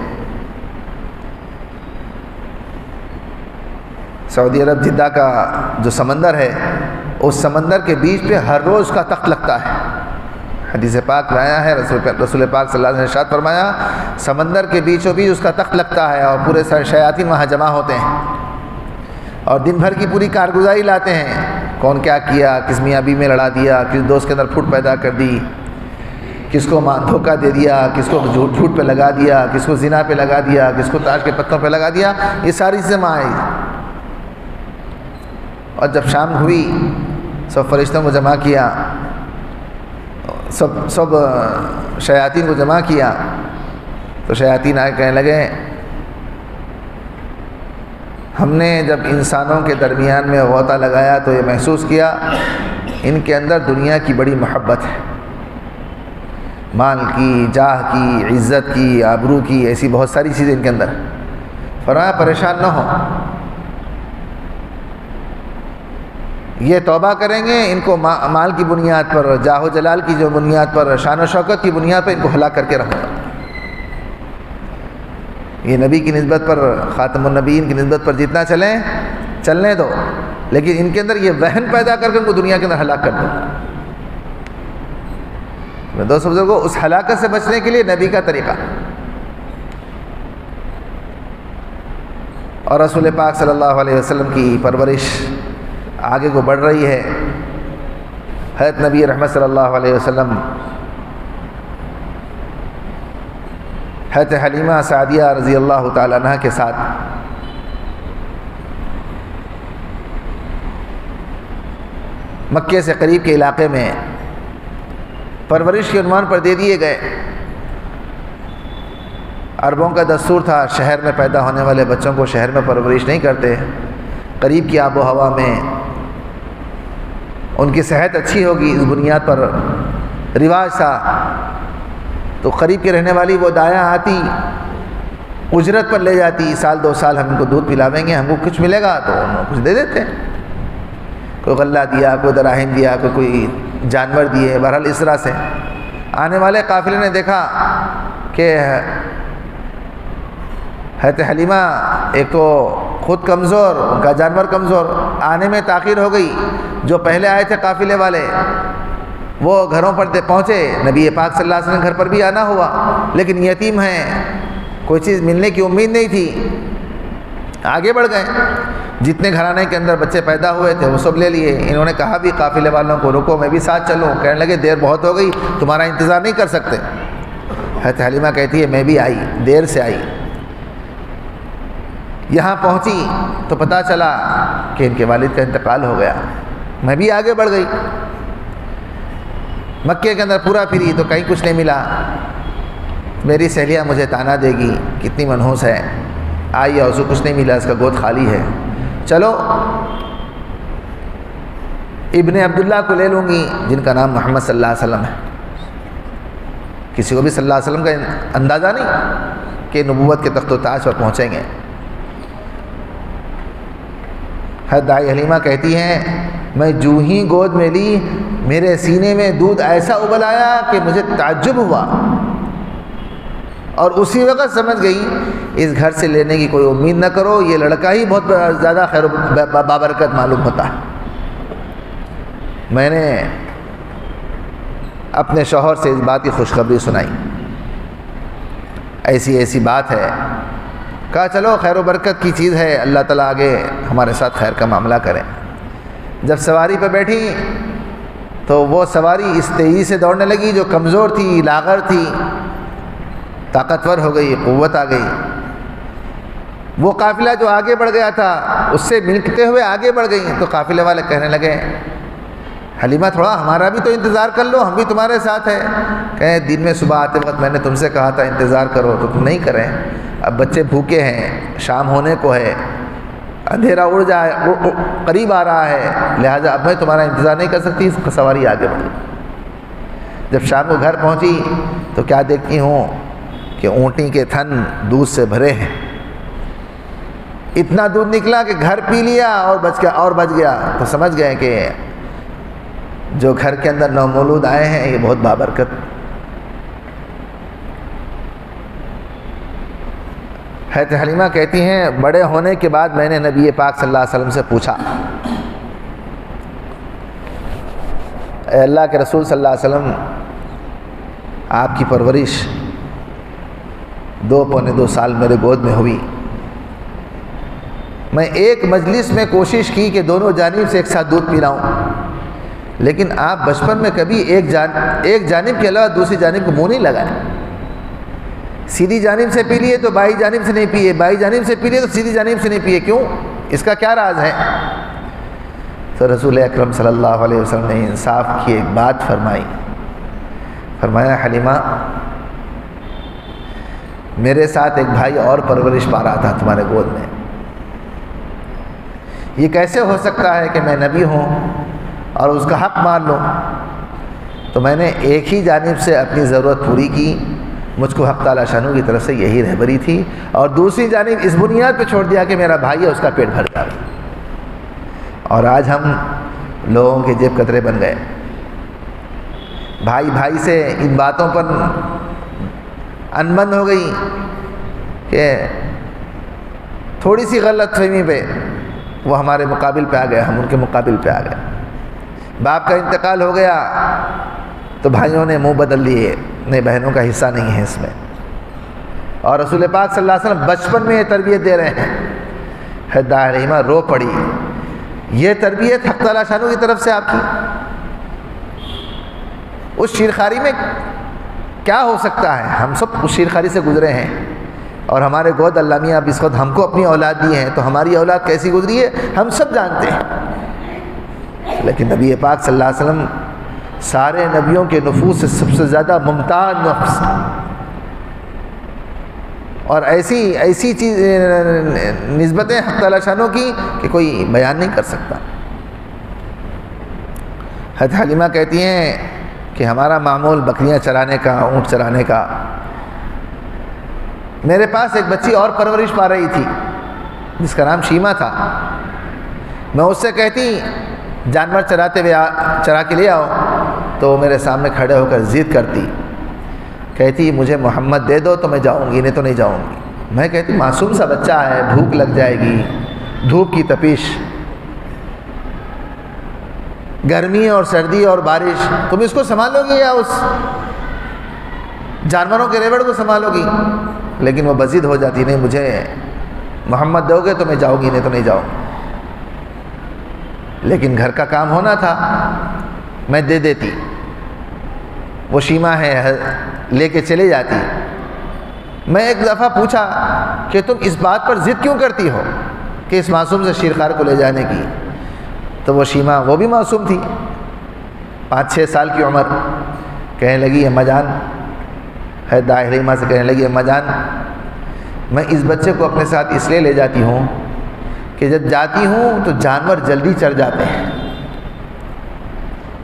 سعودی عرب جدہ کا جو سمندر ہے، اس سمندر کے بیچ پہ ہر روز کا تخت لگتا ہے۔ حدیث پاک میں آیا ہے، رسول پاک صلی اللہ علیہ وسلم نے ارشاد فرمایا، سمندر کے بیچوں بیچ اس کا تخت لگتا ہے اور پورے شیاطین وہاں جمع ہوتے ہیں اور دن بھر کی پوری کارگزاری لاتے ہیں، کون کیا کیا، کس میاں بیوی میں لڑا دیا، کس دوست کے اندر پھوٹ پیدا کر دی، کس کو دھوکہ دے دیا، کس کو جھوٹ پہ لگا دیا، کس کو زنا پہ لگا دیا، کس کو تاش کے پتوں پہ لگا دیا، یہ ساری چیزیں وہاں آئی۔ اور جب شام ہوئی سب فرشتوں کو جمع کیا، سب شیاطین کو جمع کیا، تو شیاطین آئے کہنے لگے ہم نے جب انسانوں کے درمیان میں غوطہ لگایا تو یہ محسوس کیا ان کے اندر دنیا کی بڑی محبت ہے، مال کی، جاہ کی، عزت کی، آبرو کی، ایسی بہت ساری چیزیں ان کے اندر۔ فرمایا پریشان نہ ہو، یہ توبہ کریں گے، ان کو مال کی بنیاد پر، جاہ و جلال کی جو بنیاد پر، شان و شوکت کی بنیاد پر ان کو ہلاک کر کے رہوں گا۔ یہ نبی کی نسبت پر، خاتم النبیین کی نسبت پر جتنا چلنے دو، لیکن ان کے اندر یہ وہن پیدا کر کے ان کو دنیا کے اندر ہلاک کر دو۔ میں دوستو بزرگوں، اس ہلاکت سے بچنے کے لیے نبی کا طریقہ اور رسول پاک صلی اللہ علیہ وسلم کی پرورش آگے کو بڑھ رہی ہے۔ حضرت نبی رحمت صلی اللہ علیہ وسلم حضرت حلیمہ سعدیہ رضی اللہ تعالیٰ عنہ کے ساتھ مکے سے قریب کے علاقے میں پرورش کے عنوان پر دے دیے گئے۔ عربوں کا دستور تھا شہر میں پیدا ہونے والے بچوں کو شہر میں پرورش نہیں کرتے، قریب کی آب و ہوا میں ان کی صحت اچھی ہوگی، اس بنیاد پر رواج تھا۔ تو قریب کے رہنے والی وہ دایاں آتی، اجرت پر لے جاتی، سال 2 سال ہم ان کو دودھ پلاویں گے، ہم کو کچھ ملے گا تو انہوں کچھ دے دیتے، کوئی غلہ دیا، کوئی دراہم دیا، کوئی جانور دیے، بہرحال اس طرح سے۔ آنے والے قافلے نے دیکھا کہ حضرت حلیمہ ایک تو خود کمزور، ان کا جانور کمزور، آنے میں تاخیر ہو گئی۔ جو پہلے آئے تھے قافلے والے وہ گھروں پر پہنچے، نبی پاک صلی اللہ علیہ وسلم گھر پر بھی آنا ہوا، لیکن یتیم ہیں، کوئی چیز ملنے کی امید نہیں تھی، آگے بڑھ گئے۔ جتنے گھرانے کے اندر بچے پیدا ہوئے تھے وہ سب لے لیے۔ انہوں نے کہا بھی قافلے والوں کو رکو، میں بھی ساتھ چلوں، کہنے لگے دیر بہت ہو گئی، تمہارا انتظار نہیں کر سکتے۔ حضرت حلیمہ کہتی ہے میں بھی آئی، دیر سے آئی، یہاں پہنچی تو پتہ چلا کہ ان کے والد کا انتقال ہو گیا، میں بھی آگے بڑھ گئی۔ مکے کے اندر پورا پھری تو کہیں کچھ نہیں ملا، میری سہیلیاں مجھے تانا دے گی کتنی منحوس ہے، آئی اور اسے کچھ نہیں ملا، اس کا گود خالی ہے، چلو ابن عبداللہ کو لے لوں گی جن کا نام محمد صلی اللہ علیہ وسلم ہے۔ کسی کو بھی صلی اللہ علیہ وسلم کا اندازہ نہیں کہ نبوت کے تخت و تاج پر پہنچیں گے۔ حضرت دائی حلیمہ کہتی ہیں میں جو ہی گود میں لی میرے سینے میں دودھ ایسا ابل آیا کہ مجھے تعجب ہوا، اور اسی وقت سمجھ گئی اس گھر سے لینے کی کوئی امید نہ کرو، یہ لڑکا ہی بہت زیادہ خیر بابرکت معلوم ہوتا ہے۔ میں نے اپنے شوہر سے اس بات کی خوشخبری سنائی، ایسی ایسی بات ہے، کہا چلو خیر و برکت کی چیز ہے، اللہ تعالیٰ آگے ہمارے ساتھ خیر کا معاملہ کریں۔ جب سواری پہ بیٹھی تو وہ سواری اس تیزی سے دوڑنے لگی، جو کمزور تھی، لاغر تھی، طاقتور ہو گئی، قوت آ گئی۔ وہ قافلہ جو آگے بڑھ گیا تھا اس سے ملتے ہوئے آگے بڑھ گئی، تو قافلے والے کہنے لگے حلیمہ تھوڑا ہمارا بھی تو انتظار کر لو، ہم بھی تمہارے ساتھ ہیں۔ کہیں دن میں صبح آتے وقت میں نے تم سے کہا تھا انتظار کرو تو تم نہیں کریں، اب بچے بھوکے ہیں، شام ہونے کو ہے، اندھیرا اڑ جائے، قریب آ رہا ہے، لہٰذا اب میں تمہارا انتظار نہیں کر سکتی۔ اس سواری آگے بڑھی۔ جب شام کو گھر پہنچی تو کیا دیکھتی ہوں کہ اونٹی کے تھن دودھ سے بھرے ہیں، اتنا دودھ نکلا کہ گھر پی لیا اور بچ گیا۔ تو سمجھ گئے کہ جو گھر کے اندر نومولود آئے ہیں یہ بہت بابرکت۔ حضرت حلیمہ کہتی ہیں بڑے ہونے کے بعد میں نے نبی پاک صلی اللہ علیہ وسلم سے پوچھا اے اللہ کے رسول صلی اللہ علیہ وسلم، آپ کی پرورش 2 سال میرے گود میں ہوئی، میں ایک مجلس میں کوشش کی کہ دونوں جانب سے ایک ساتھ دودھ پلاؤں، لیکن آپ بچپن میں کبھی ایک جانب کے علاوہ دوسری جانب کو منہ نہیں لگائے، سیدھی جانب سے پی لیے تو بائیں جانب سے نہیں پیے، بائیں جانب سے پی لیے تو سیدھی جانب سے نہیں پیے، کیوں؟ اس کا کیا راز ہے؟ تو رسول اکرم صلی اللہ علیہ وسلم نے انصاف کی ایک بات فرمایا حلیمہ میرے ساتھ ایک بھائی اور پرورش پا رہا تھا تمہارے گود میں، یہ کیسے ہو سکتا ہے کہ میں نبی ہوں اور اس کا حق مان لوں؟ تو میں نے ایک ہی جانب سے اپنی ضرورت پوری کی، مجھ کو حق تعالیٰ شانو کی طرف سے یہی رہبری تھی، اور دوسری جانب اس بنیاد پہ چھوڑ دیا کہ میرا بھائی ہے، اس کا پیٹ بھر جائے۔ اور آج ہم لوگوں کے جیب کترے بن گئے، بھائی سے ان باتوں پر انبن ہو گئی کہ تھوڑی سی غلط فہمی پہ وہ ہمارے مقابل پہ آ گئے، ہم ان کے مقابل پہ آ گئے۔ باپ کا انتقال ہو گیا تو بھائیوں نے منہ بدل لیے، نہیں بہنوں کا حصہ نہیں ہے اس میں، اور رسول پاک صلی اللہ علیہ وسلم بچپن میں یہ تربیت دے رہے ہیں۔ حضرت حلیمہ رو پڑی، یہ تربیت حق تعالیٰ شانو کی طرف سے آپ کی، اس شیرخواری میں کیا ہو سکتا ہے؟ ہم سب اس شیرخواری سے گزرے ہیں، اور ہمارے گود اللہ میاں اب اس وقت ہم کو اپنی اولاد دی ہیں، تو ہماری اولاد کیسی گزری ہے ہم سب جانتے ہیں۔ لیکن نبی پاک صلی اللہ علیہ وسلم سارے نبیوں کے نفوس سے سب سے زیادہ ممتاز نفس، اور ایسی چیز نسبتیں حق تعالیٰ شانوں کی کہ کوئی بیان نہیں کر سکتا۔ حضرت حلیمہ کہتی ہیں کہ ہمارا معمول بکریاں چرانے کا، اونٹ چرانے کا۔ میرے پاس ایک بچی اور پرورش پا رہی تھی جس کا نام شیمہ تھا۔ میں اس سے کہتی جانور چراتے ہوئے چرا کے لے آؤ، تو وہ میرے سامنے کھڑے ہو کر ضد کرتی، کہتی مجھے محمد دے دو تو میں جاؤں گی، نہیں تو نہیں جاؤں گی۔ میں کہتی معصوم سا بچہ ہے، بھوک لگ جائے گی، دھوپ کی تپش، گرمی اور سردی اور بارش، تم اس کو سنبھالو گی یا اس جانوروں کے ریوڑ کو سنبھالو گی؟ لیکن وہ بضد ہو جاتی، نہیں مجھے محمد دو گے تو میں جاؤں گی، نہیں تو نہیں جاؤں گی۔ لیکن گھر کا کام ہونا تھا، میں دے دیتی، وہ شیمہ ہے لے کے چلے جاتی۔ میں ایک دفعہ پوچھا کہ تم اس بات پر ضد کیوں کرتی ہو کہ اس معصوم سے شیرخوار کو لے جانے کی؟ تو وہ شیمہ، وہ بھی معصوم تھی، 5-6 سال کی عمر، کہنے لگی اما جان، ہے حلیمہ سے کہنے لگی اما جان، میں اس بچے کو اپنے ساتھ اس لیے لے جاتی ہوں کہ جب جاتی ہوں تو جانور جلدی چڑھ جاتے ہیں،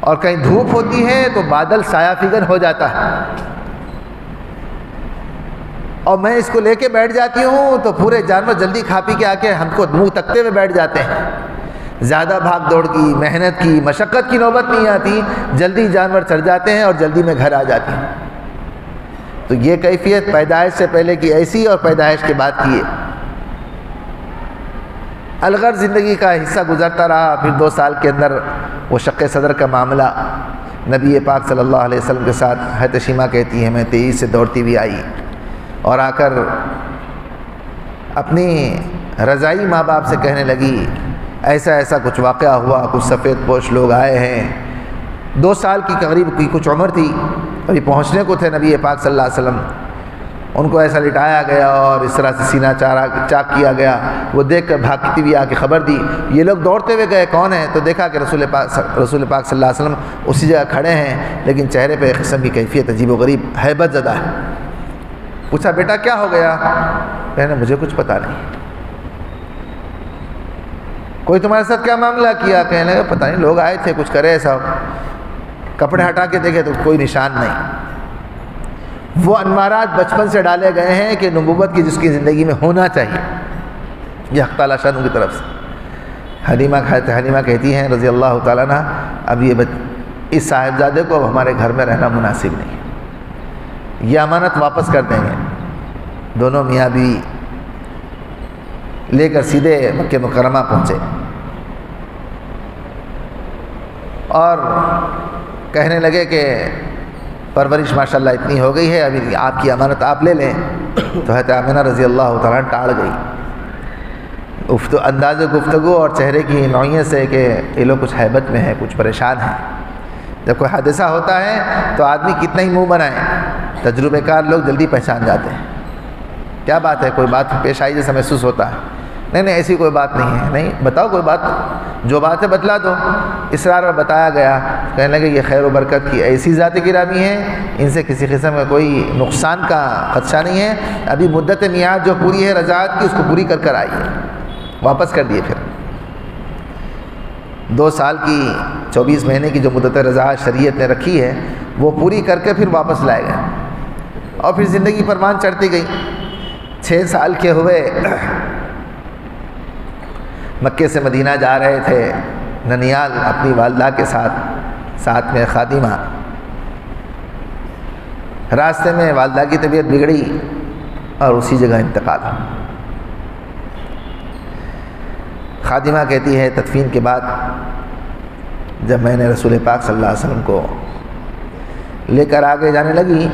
اور کہیں دھوپ ہوتی ہے تو بادل سایہ فگن ہو جاتا ہے، اور میں اس کو لے کے بیٹھ جاتی ہوں تو پورے جانور جلدی کھا پی کے آ کے ہم کو منہ تکتے ہوئے بیٹھ جاتے ہیں۔ زیادہ بھاگ دوڑ کی، محنت کی، مشقت کی نوبت نہیں آتی، جلدی جانور چڑھ جاتے ہیں اور جلدی میں گھر آ جاتی ہوں۔ تو یہ کیفیت پیدائش سے پہلے کی ایسی اور پیدائش کے بعد کی ہے۔ الغرض زندگی کا حصہ گزرتا رہا، پھر 2 سال کے اندر وہ شق صدر کا معاملہ نبی پاک صلی اللہ علیہ وسلم کے ساتھ حضرت شیمہ کہتی ہے میں تیزی سے دوڑتی ہوئی آئی اور آ کر اپنی رضائی ماں باپ سے کہنے لگی ایسا کچھ واقعہ ہوا، کچھ سفید پوش لوگ آئے ہیں۔ 2 سال کی قریب کی کچھ عمر تھی، ابھی پہنچنے کو تھے نبی پاک صلی اللہ علیہ وسلم، ان کو ایسا لٹایا گیا اور اس طرح سے سینہ چاک کیا گیا۔ وہ دیکھ کر بھاگتی ہوئی آ کے خبر دی، یہ لوگ دوڑتے ہوئے گئے کون ہیں؟ تو دیکھا کہ رسول پاک صلی اللہ علیہ وسلم اسی جگہ کھڑے ہیں، لیکن چہرے پہ ایک قسم کی کیفیت عجیب و غریب، ہیبت زدہ ہے۔ پوچھا بیٹا کیا ہو گیا؟ کہنے مجھے کچھ پتہ نہیں۔ کوئی تمہارے ساتھ کیا معاملہ کیا؟ کہنے لگا پتہ نہیں، لوگ آئے تھے کچھ کرے ایسا، کپڑے ہٹا کے دیکھے تو کوئی نشان نہیں۔ وہ انوارات بچپن سے ڈالے گئے ہیں کہ نبوت کی جس کی زندگی میں ہونا چاہیے، یہ حق تعالیٰ شان کی طرف سے۔ حلیمہ کہتی ہیں رضی اللہ تعالیٰ عنہ اب اس صاحبزادے کو اب ہمارے گھر میں رہنا مناسب نہیں، یہ امانت واپس کر دیں گے۔ دونوں میاں بیوی لے کر سیدھے مکہ مکرمہ پہنچے اور کہنے لگے کہ پرورش ماشاءاللہ اتنی ہو گئی ہے، ابھی آپ کی امانت آپ لے لیں۔ تو حضرت آمنہ رضی اللہ تعالیٰ ٹاڑ گئی، انداز گفتگو اور چہرے کی نوعیت سے کہ یہ لوگ کچھ ہیبت میں ہیں، کچھ پریشان ہیں۔ جب کوئی حادثہ ہوتا ہے تو آدمی کتنا ہی منہ بنائے، تجربے کار لوگ جلدی پہچان جاتے ہیں کیا بات ہے، کوئی بات پیش آئی جیسا محسوس ہوتا ہے۔ نہیں ایسی کوئی بات نہیں ہے، نہیں بتاؤ کوئی بات، جو بات ہے بتلا دو۔ اصرار اور بتایا گیا، کہنے لگے یہ خیر و برکت کی ایسی ذات گرامی ہے، ان سے کسی قسم کا کوئی نقصان کا خدشہ نہیں ہے، ابھی مدت میعاد جو پوری ہے رضاعت کی اس کو پوری کر کر آئی ہے۔ واپس کر دیے۔ پھر 2 سال کی 24 مہینے کی جو مدت رضاعت شریعت نے رکھی ہے وہ پوری کر کے پھر واپس لائے گئے، اور پھر زندگی پروان چڑھتی گئی۔ 6 سال کے ہوئے مکے سے مدینہ جا رہے تھے، ننیال اپنی والدہ کے ساتھ میں خادمہ۔ راستے میں والدہ کی طبیعت بگڑی اور اسی جگہ انتقال۔ خادمہ کہتی ہے تدفین کے بعد جب میں نے رسول پاک صلی اللہ علیہ وسلم کو لے کر آگے جانے لگی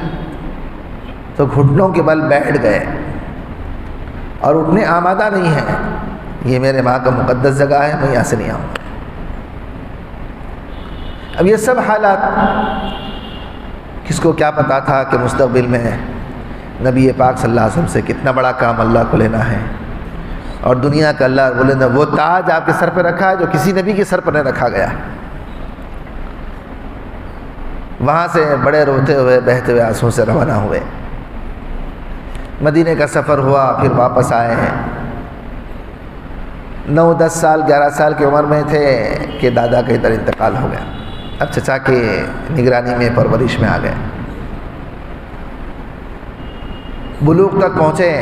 تو گھٹنوں کے بل بیٹھ گئے اور اٹھنے آمادہ نہیں ہیں، یہ میرے ماں کا مقدس جگہ ہے، میں یہاں سے نہیں آؤں۔ اب یہ سب حالات کس کو کیا پتا تھا کہ مستقبل میں نبی پاک صلی اللہ علیہ وسلم سے کتنا بڑا کام اللہ کو لینا ہے، اور دنیا کا اللہ بولے نا وہ تاج آپ کے سر پہ رکھا ہے جو کسی نبی کے سر پر نہیں رکھا گیا۔ وہاں سے بڑے روتے ہوئے بہتے ہوئے آنسوں سے روانہ ہوئے۔ مدینے کا سفر ہوا، پھر واپس آئے ہیں۔ 9-10 سال 11 سال کی عمر میں تھے کہ دادا کا ادھر انتقال ہو گیا۔ اب چچا کے نگرانی میں پرورش میں آ گئے۔ بلوغ تک پہنچے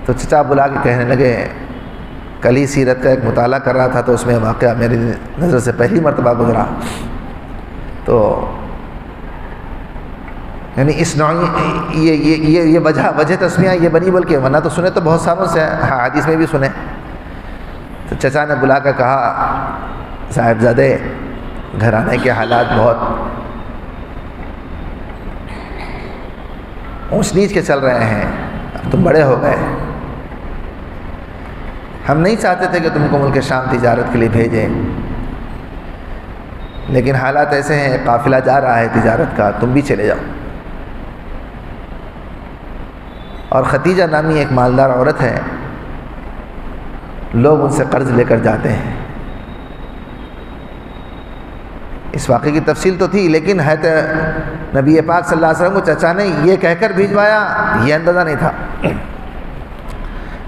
تو چچا بلا کے کہنے لگے، کل ہی سیرت کا ایک مطالعہ کر رہا تھا تو اس میں واقعہ میری نظر سے پہلی مرتبہ گزرا، تو یعنی اس نوعی یہ وجہ تسمیہ یہ بنی، بلکہ ورنہ تو سنے تو بہت سالوں سے، حدیث میں بھی سنے۔ تو چچا نے بلا کر کہا، صاحبزادے گھرانے کے حالات بہت اونچ نیچ کے چل رہے ہیں، اب تم بڑے ہو گئے، ہم نہیں چاہتے تھے کہ تم کو ملک شام تجارت کے لیے بھیجیں، لیکن حالات ایسے ہیں، قافلہ جا رہا ہے تجارت کا، تم بھی چلے جاؤ۔ اور ختیجہ نامی ایک مالدار عورت ہے، لوگ ان سے قرض لے کر جاتے ہیں۔ اس واقعے کی تفصیل تو تھی، لیکن ہے تو نبی پاک صلی اللہ علیہ وسلم کو چچا نے یہ کہہ کر بھیجوایا، یہ اندازہ نہیں تھا۔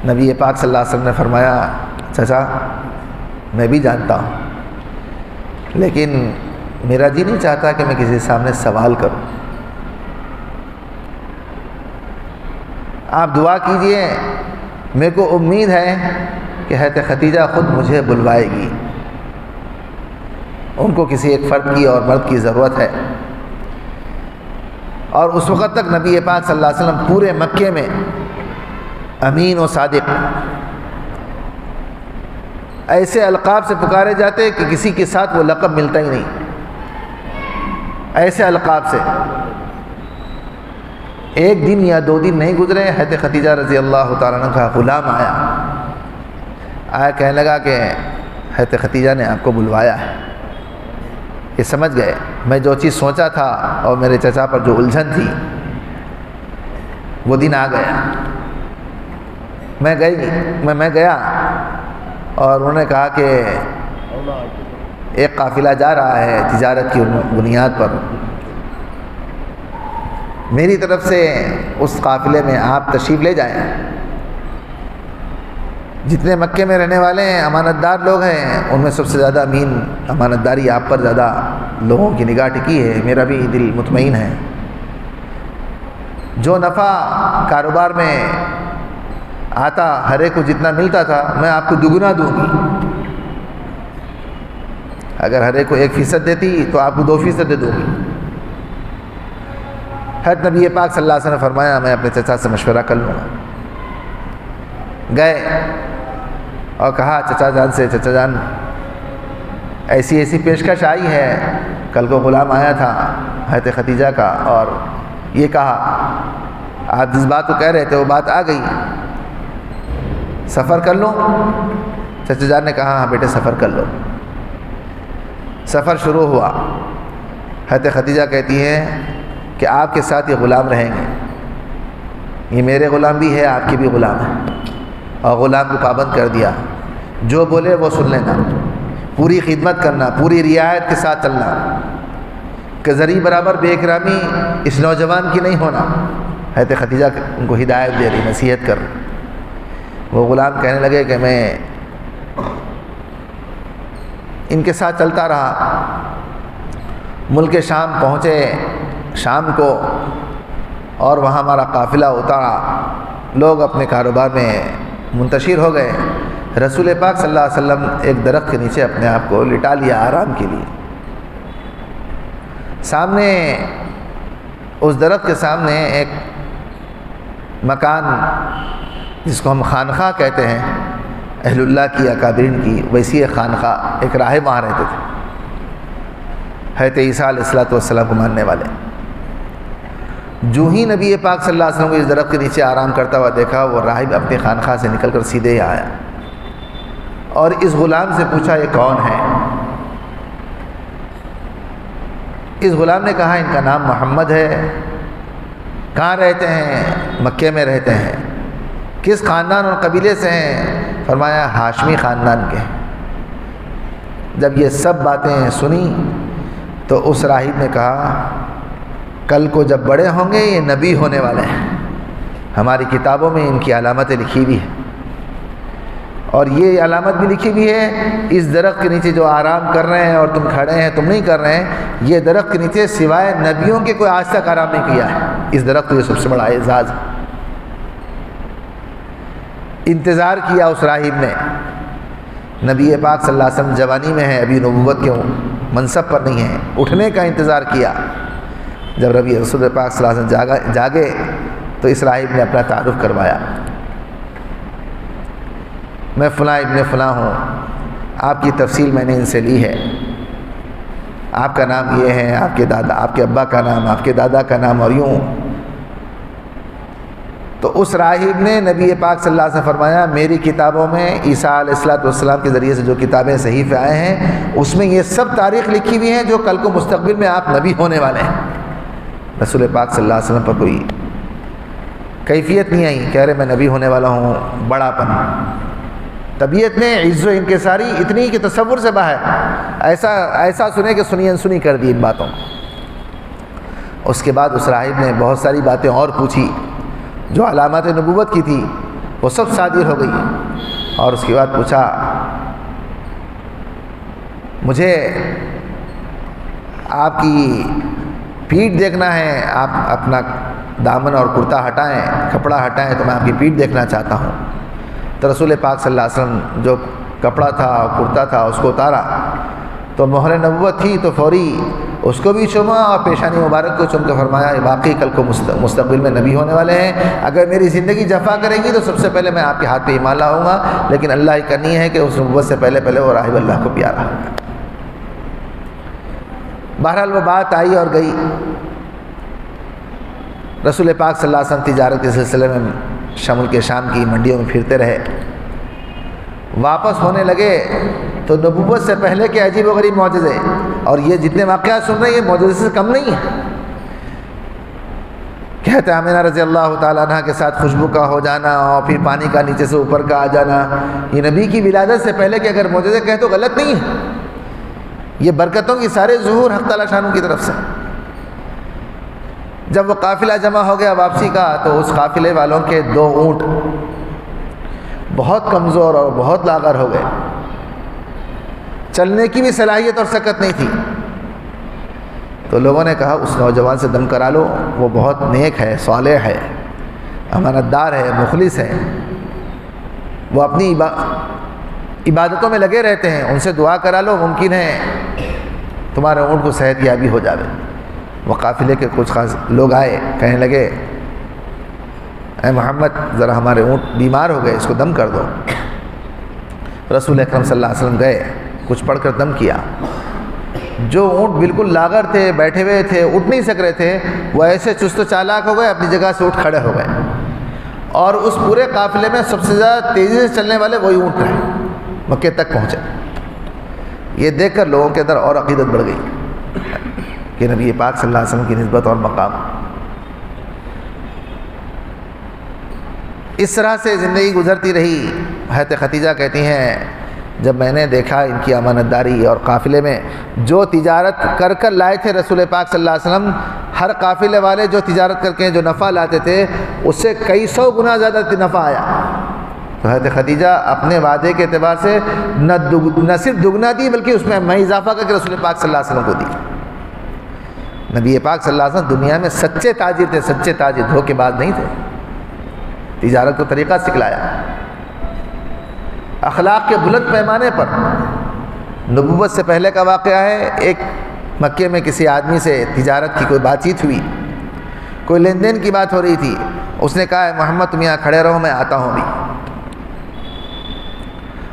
نبی پاک صلی اللہ علیہ وسلم نے فرمایا، چچا میں بھی جانتا ہوں، لیکن میرا جی نہیں چاہتا کہ میں کسی سامنے سوال کروں، آپ دعا کیجئے، میرے کو امید ہے کہ حضرت ختیجہ خود مجھے بلوائے گی، ان کو کسی ایک فرد کی اور مرد کی ضرورت ہے۔ اور اس وقت تک نبی پاک صلی اللہ علیہ وسلم پورے مکے میں امین و صادق ایسے القاب سے پکارے جاتے کہ کسی کے ساتھ وہ لقب ملتا ہی نہیں، ایسے القاب سے۔ ایک دن یا 2 دن نہیں گزرے، حضرت ختیجہ رضی اللہ تعالیٰ عنہ کا غلام آیا کہنے لگا کہ حضرت ختیجہ نے آپ کو بلوایا ہے۔ یہ سمجھ گئے میں جو چیز سوچا تھا اور میرے چچا پر جو الجھن تھی وہ دن آ گیا۔ میں گیا اور انہوں نے کہا کہ ایک قافلہ جا رہا ہے تجارت کی بنیاد پر، میری طرف سے اس قافلے میں آپ تشریف لے جائیں، جتنے مکے میں رہنے والے ہیں امانت دار لوگ ہیں، ان میں سب سے زیادہ امین امانت داری آپ پر زیادہ لوگوں کی نگاہ ٹکی ہے، میرا بھی دل مطمئن ہے، جو نفع کاروبار میں آتا ہر ایک کو جتنا ملتا تھا میں آپ کو دگنا دوں گی، اگر ہر ایک کو 1% دیتی تو آپ کو 2% دے دوں گی۔ حضرت نبی پاک صلی اللہ علیہ وسلم نے فرمایا میں اپنے چچا سے مشورہ کر لوں گا۔ گئے اور کہا چچا جان سے، چچا جان ایسی پیشکش آئی ہے، کل کو غلام آیا تھا حضرت ختیجہ کا اور یہ کہا آپ جس بات کو کہہ رہے تھے وہ بات آ گئی، سفر کر لوں؟ چچا جان نے کہا ہاں بیٹے سفر کر لو۔ سفر شروع ہوا، حضرت ختیجہ کہتی ہیں کہ آپ کے ساتھ یہ غلام رہیں گے، یہ میرے غلام بھی ہے آپ کے بھی غلام ہے، اور غلام کو پابند کر دیا، جو بولے وہ سن لینا، پوری خدمت کرنا، پوری رعایت کے ساتھ چلنا، کہ ذری برابر بے اکرامی اس نوجوان کی نہیں ہونا۔ حضرت ختیجہ ان کو ہدایت دے رہی، نصیحت کر رہی۔ وہ غلام کہنے لگے کہ میں ان کے ساتھ چلتا رہا، ملک شام پہنچے شام کو، اور وہاں ہمارا قافلہ اتارا، لوگ اپنے کاروبار میں منتشر ہو گئے۔ رسول پاک صلی اللہ علیہ وسلم ایک درخت کے نیچے اپنے آپ کو لٹا لیا آرام کے لیے۔ سامنے اس درخت کے سامنے ایک مکان جس کو ہم خانقاہ کہتے ہیں، اہل اللہ کی اکابرین کی، ویسی ایک خانقاہ، ایک راہب وہاں رہتے تھے، حضرت عیسیٰ علیہ السلام کو ماننے والے۔ جو ہی نبی پاک صلی اللہ علیہ وسلم کو اس درخت کے نیچے آرام کرتا ہوا دیکھا، وہ راہب اپنی خانقاہ سے نکل کر سیدھے ہی آیا اور اس غلام سے پوچھا یہ کون ہے؟ اس غلام نے کہا ان کا نام محمد ہے، کہاں رہتے ہیں؟ مکے میں رہتے ہیں۔ کس خاندان اور قبیلے سے ہیں؟ فرمایا ہاشمی خاندان کے۔ جب یہ سب باتیں سنی تو اس راہب نے کہا کل کو جب بڑے ہوں گے یہ نبی ہونے والے ہیں، ہماری کتابوں میں ان کی علامتیں لکھی بھی ہیں، اور یہ علامت بھی لکھی بھی ہے اس درخت کے نیچے جو آرام کر رہے ہیں اور تم کھڑے ہیں، تم نہیں کر رہے ہیں، یہ درخت کے نیچے سوائے نبیوں کے کوئی آج تک آرام نہیں کیا ہے۔ اس درخت کو یہ سب سے بڑا اعزاز ہے۔ انتظار کیا اس راہب نے، نبی پاک صلی اللہ علیہ وسلم جوانی میں ہیں، ابھی نبوت کے منصب پر نہیں ہیں، اٹھنے کا انتظار کیا۔ جب رسول پاک صلی اللہ علیہ وسلم جاگے تو اس راہب نے اپنا تعارف کروایا، میں فلاں ابن فلاں ہوں، آپ کی تفصیل میں نے ان سے لی ہے، آپ کا نام یہ ہے، آپ کے دادا، آپ کے ابا کا نام، آپ کے دادا کا نام، اور یوں۔ تو اس راہب نے نبی پاک صلی اللہ علیہ وسلم فرمایا میری کتابوں میں عیسیٰ علیہ السلام کے ذریعے سے جو کتابیں صحیفے آئے ہیں اس میں یہ سب تاریخ لکھی ہوئی ہیں جو کل کو مستقبل میں آپ نبی ہونے والے ہیں۔ رسول پاک صلی اللہ علیہ وسلم پر کوئی کیفیت نہیں آئی، کہہ رہے میں نبی ہونے والا ہوں، بڑا پن، طبیعت میں عز و انکساری اتنی کہ تصور سے باہر، ایسا سنے کہ سنی انسنی کر دی ان باتوں۔ اس کے بعد اس راہب نے بہت ساری باتیں اور پوچھی جو علامات نبوت کی تھی، وہ سب صادر ہو گئی، اور اس کے بعد پوچھا مجھے آپ کی پیٹھ دیکھنا ہے، آپ اپنا دامن اور کرتا ہٹائیں، کپڑا ہٹائیں تو میں آپ کی پیٹھ دیکھنا چاہتا ہوں۔ تو رسول پاک صلی اللہ علیہ وسلم جو کپڑا تھا اور کرتا تھا اس کو اتارا تو مہر نبوت تھی، تو فوری اس کو بھی چوما اور پیشانی مبارک کو چوم کے فرمایا واقعی کل کو مستقبل میں نبی ہونے والے ہیں، اگر میری زندگی جفا کرے گی تو سب سے پہلے میں آپ کے ہاتھ پہ ایمان لاؤں گا، لیکن اللہ ہی کرنی ہے کہ اس نبوت سے پہلے وہ راہب اللہ کو پیارا۔ بہرحال وہ بات آئی اور گئی۔ رسول پاک صلی اللہ علیہ وسلم تجارت کے سلسلے میں شمال کے شام کی منڈیوں میں پھرتے رہے، واپس ہونے لگے تو نبوت سے پہلے کے عجیب و غریب معجزے، اور یہ جتنے واقعات سن رہے ہیں یہ معجزے سے کم نہیں ہیں۔ کہتے ہیں آمینہ رضی اللہ تعالیٰ عنہ کے ساتھ خوشبو کا ہو جانا اور پھر پانی کا نیچے سے اوپر کا آ جانا، یہ نبی کی ولادت سے پہلے کے اگر معجزے کہیں تو غلط نہیں ہے، یہ برکتوں کی سارے ظہور حق تعالیٰ شانوں کی طرف سے۔ جب وہ قافلہ جمع ہو گیا واپسی کا تو اس قافلے والوں کے 2 اونٹ بہت کمزور اور بہت لاغر ہو گئے، چلنے کی بھی صلاحیت اور سکت نہیں تھی۔ تو لوگوں نے کہا اس نوجوان سے دم کرا لو، وہ بہت نیک ہے، صالح ہے، امانت دار ہے، مخلص ہے، وہ اپنی عبادتوں میں لگے رہتے ہیں، ان سے دعا کرا لو، ممکن ہے تمہارے اونٹ کو صحت یابی ہو جاوے۔ وہ قافلے کے کچھ خاص لوگ آئے، کہنے لگے اے محمد ذرا ہمارے اونٹ بیمار ہو گئے، اس کو دم کر دو۔ رسول اکرم صلی اللہ علیہ وسلم گئے، کچھ پڑھ کر دم کیا۔ جو اونٹ بالکل لاغر تھے، بیٹھے ہوئے تھے، اٹھ نہیں سک رہے تھے، وہ ایسے چست و چالاک ہو گئے، اپنی جگہ سے اٹھ کھڑے ہو گئے، اور اس پورے قافلے میں سب سے زیادہ تیزی سے چلنے والے وہی اونٹ رہے، مکے تک پہنچے۔ یہ دیکھ کر لوگوں کے اندر اور عقیدت بڑھ گئی کہ نبی پاک صلی اللہ علیہ وسلم کی نسبت اور مقام۔ اس طرح سے زندگی گزرتی رہی۔ حضرت خدیجہ کہتی ہیں جب میں نے دیکھا ان کی امانت داری، اور قافلے میں جو تجارت کر کر لائے تھے رسول پاک صلی اللہ علیہ وسلم، ہر قافلے والے جو تجارت کر کے جو نفع لاتے تھے اس سے کئی 100 گنا زیادہ نفع آیا۔ تو حضرت خدیجہ اپنے وعدے کے اعتبار سے نہ صرف دگنا دی بلکہ اس میں اضافہ کر کے رسول پاک صلی اللہ علیہ وسلم کو دی۔ نبی پاک صلی اللہ علیہ وسلم دنیا میں سچے تاجر تھے، سچے تاجر، دھوکے باز نہیں تھے، تجارت کو طریقہ سکھلایا، اخلاق کے بلند پیمانے پر۔ نبوت سے پہلے کا واقعہ ہے، ایک مکے میں کسی آدمی سے تجارت کی کوئی بات چیت ہوئی، کوئی لین دین کی بات ہو رہی تھی، اس نے کہا محمد تم یہاں کھڑے رہو، میں آتا ہوں ابھی۔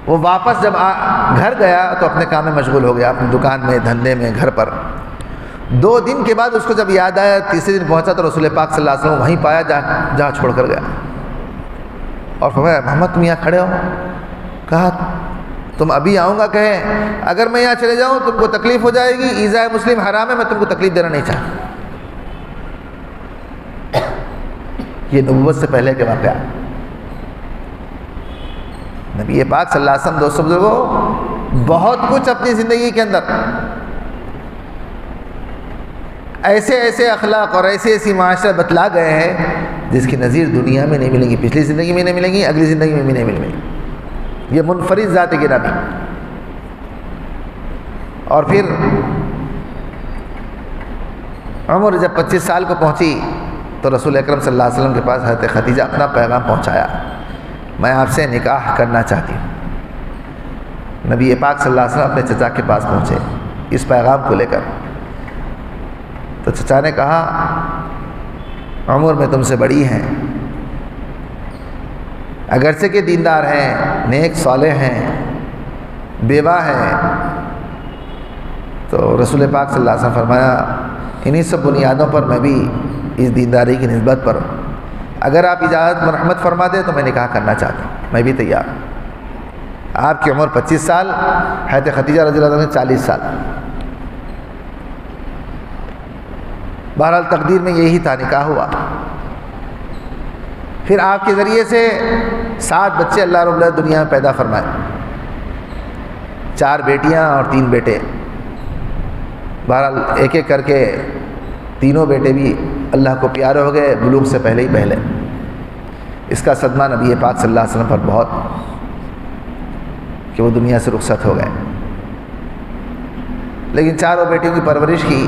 وہ واپس جب گھر گیا تو اپنے کام میں مشغول ہو گیا، اپنی دکان میں، دھندے میں، گھر پر۔ 2 دن کے بعد اس کو جب یاد آیا، تیسرے دن پہنچا تو رسول پاک صلی اللہ علیہ وسلم وہیں پایا جہاں چھوڑ کر گیا، اور فرمایا محمد تم یہاں کھڑے ہو؟ کہا تم ابھی آؤں گا کہیں، اگر میں یہاں چلے جاؤں تم کو تکلیف ہو جائے گی، ایذاء مسلم حرام ہے، میں تم کو تکلیف دینا نہیں چاہتا۔ یہ نبوت سے پہلے کے واقعہ۔ نبی پاک صلی اللہ علیہ وسلم دوستوں بزرگوں بہت کچھ اپنی زندگی کے اندر ایسے ایسے اخلاق اور ایسی ایسی معاشرت بتلا گئے ہیں جس کی نظیر دنیا میں نہیں ملیں گی، پچھلی زندگی میں نہیں ملیں گی، اگلی زندگی میں بھی نہیں ملیں گی۔ یہ منفرد ذات گرامی۔ اور پھر عمر جب 25 سال کو پہنچی تو رسول اکرم صلی اللہ علیہ وسلم کے پاس حضرت خدیجہ اپنا پیغام پہنچایا، میں آپ سے نکاح کرنا چاہتی ہوں۔ نبی پاک صلی اللہ علیہ وسلم اپنے چچا کے پاس پہنچے اس پیغام کو لے کر، تو چچا نے کہا عمر میں تم سے بڑی ہیں، اگرچہ کہ دیندار ہیں، نیک صالح ہیں، بیوہ ہیں، تو رسول پاک صلی اللہ علیہ وسلم فرمایا انہی سب بنیادوں پر میں بھی اس دینداری کی نسبت پر اگر آپ اجازت مرحمت فرما دیں تو میں نکاح کرنا چاہتا ہوں، میں بھی تیار ہوں۔ آپ کی عمر 25 سال، حضرت خدیجہ رضی اللہ عنہ 40 سال۔ بہرحال تقدیر میں یہی تھا، نکاح ہوا۔ پھر آپ کے ذریعے سے 7 بچے اللہ رب العزت دنیا میں پیدا فرمائے، 4 بیٹیاں اور 3 بیٹے۔ بہرحال ایک ایک کر کے تینوں بیٹے بھی اللہ کو پیارے ہو گئے بلوغ سے پہلے ہی پہلے۔ اس کا صدمہ نبی پاک صلی اللہ علیہ وسلم پر بہت کہ وہ دنیا سے رخصت ہو گئے، لیکن 4 بیٹیوں کی پرورش کی،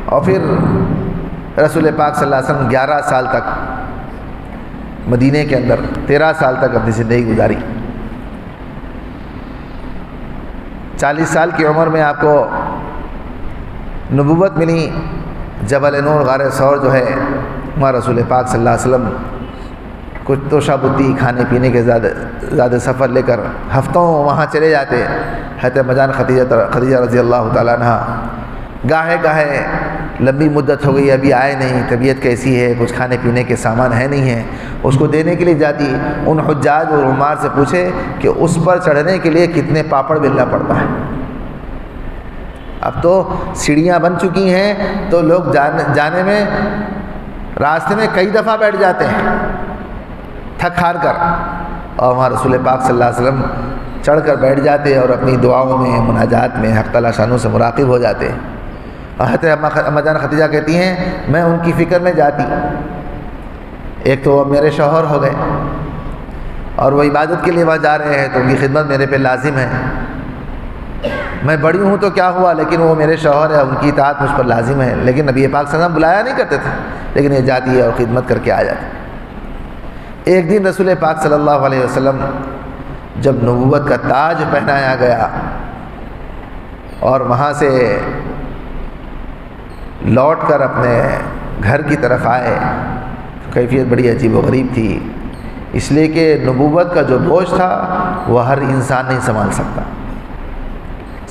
اور پھر رسول پاک صلی اللہ علیہ وسلم 11 سال تک مدینے کے اندر 13 سال تک اپنی زندگی گزاری۔ 40 سال کی عمر میں آپ کو نبوت ملی، جبل نور غار ثور جو ہے وہاں رسول پاک صلی اللہ علیہ وسلم کچھ توشہ بدی کھانے پینے کے زیادہ سفر لے کر ہفتوں وہاں چلے جاتے۔ حضرت مجان خدیجہ رضی اللہ تعالیٰ عنہ گاہے گاہے لمبی مدت ہو گئی ابھی آئے نہیں، طبیعت کیسی ہے، کچھ کھانے پینے کے سامان ہے نہیں ہے، اس کو دینے کے لیے جاتی۔ ان حجاج اور عمار سے پوچھے کہ اس پر چڑھنے کے لیے کتنے پاپڑ بیلنا پڑتا ہے۔ اب تو سیڑھیاں بن چکی ہیں تو لوگ جانے میں راستے میں کئی دفعہ بیٹھ جاتے ہیں تھک ہار کر، اور وہاں رسول پاک صلی اللہ علیہ وسلم چڑھ کر بیٹھ جاتے اور اپنی دعاؤں میں مناجات میں حق تعالیٰ شانوں سے مراقب ہو جاتے۔ حضرت اما جان خدیجہ کہتی ہیں میں ان کی فکر میں جاتی، ایک تو وہ میرے شوہر ہو گئے اور وہ عبادت کے لیے وہاں جا رہے ہیں تو ان کی خدمت میرے پہ لازم ہے، میں بڑی ہوں تو کیا ہوا لیکن وہ میرے شوہر ہے، ان کی اطاعت مجھ پر لازم ہے۔ لیکن نبی پاک صلی اللہ علیہ وسلم بلایا نہیں کرتے تھے، لیکن یہ جاتی ہے اور خدمت کر کے آ جاتی۔ ایک دن رسول پاک صلی اللہ علیہ وسلم جب نبوت کا تاج پہنایا گیا اور وہاں سے لوٹ کر اپنے گھر کی طرف آئے، کیفیت بڑی عجیب و غریب تھی، اس لیے کہ نبوت کا جو بوجھ تھا وہ ہر انسان نہیں سنبھال سکتا۔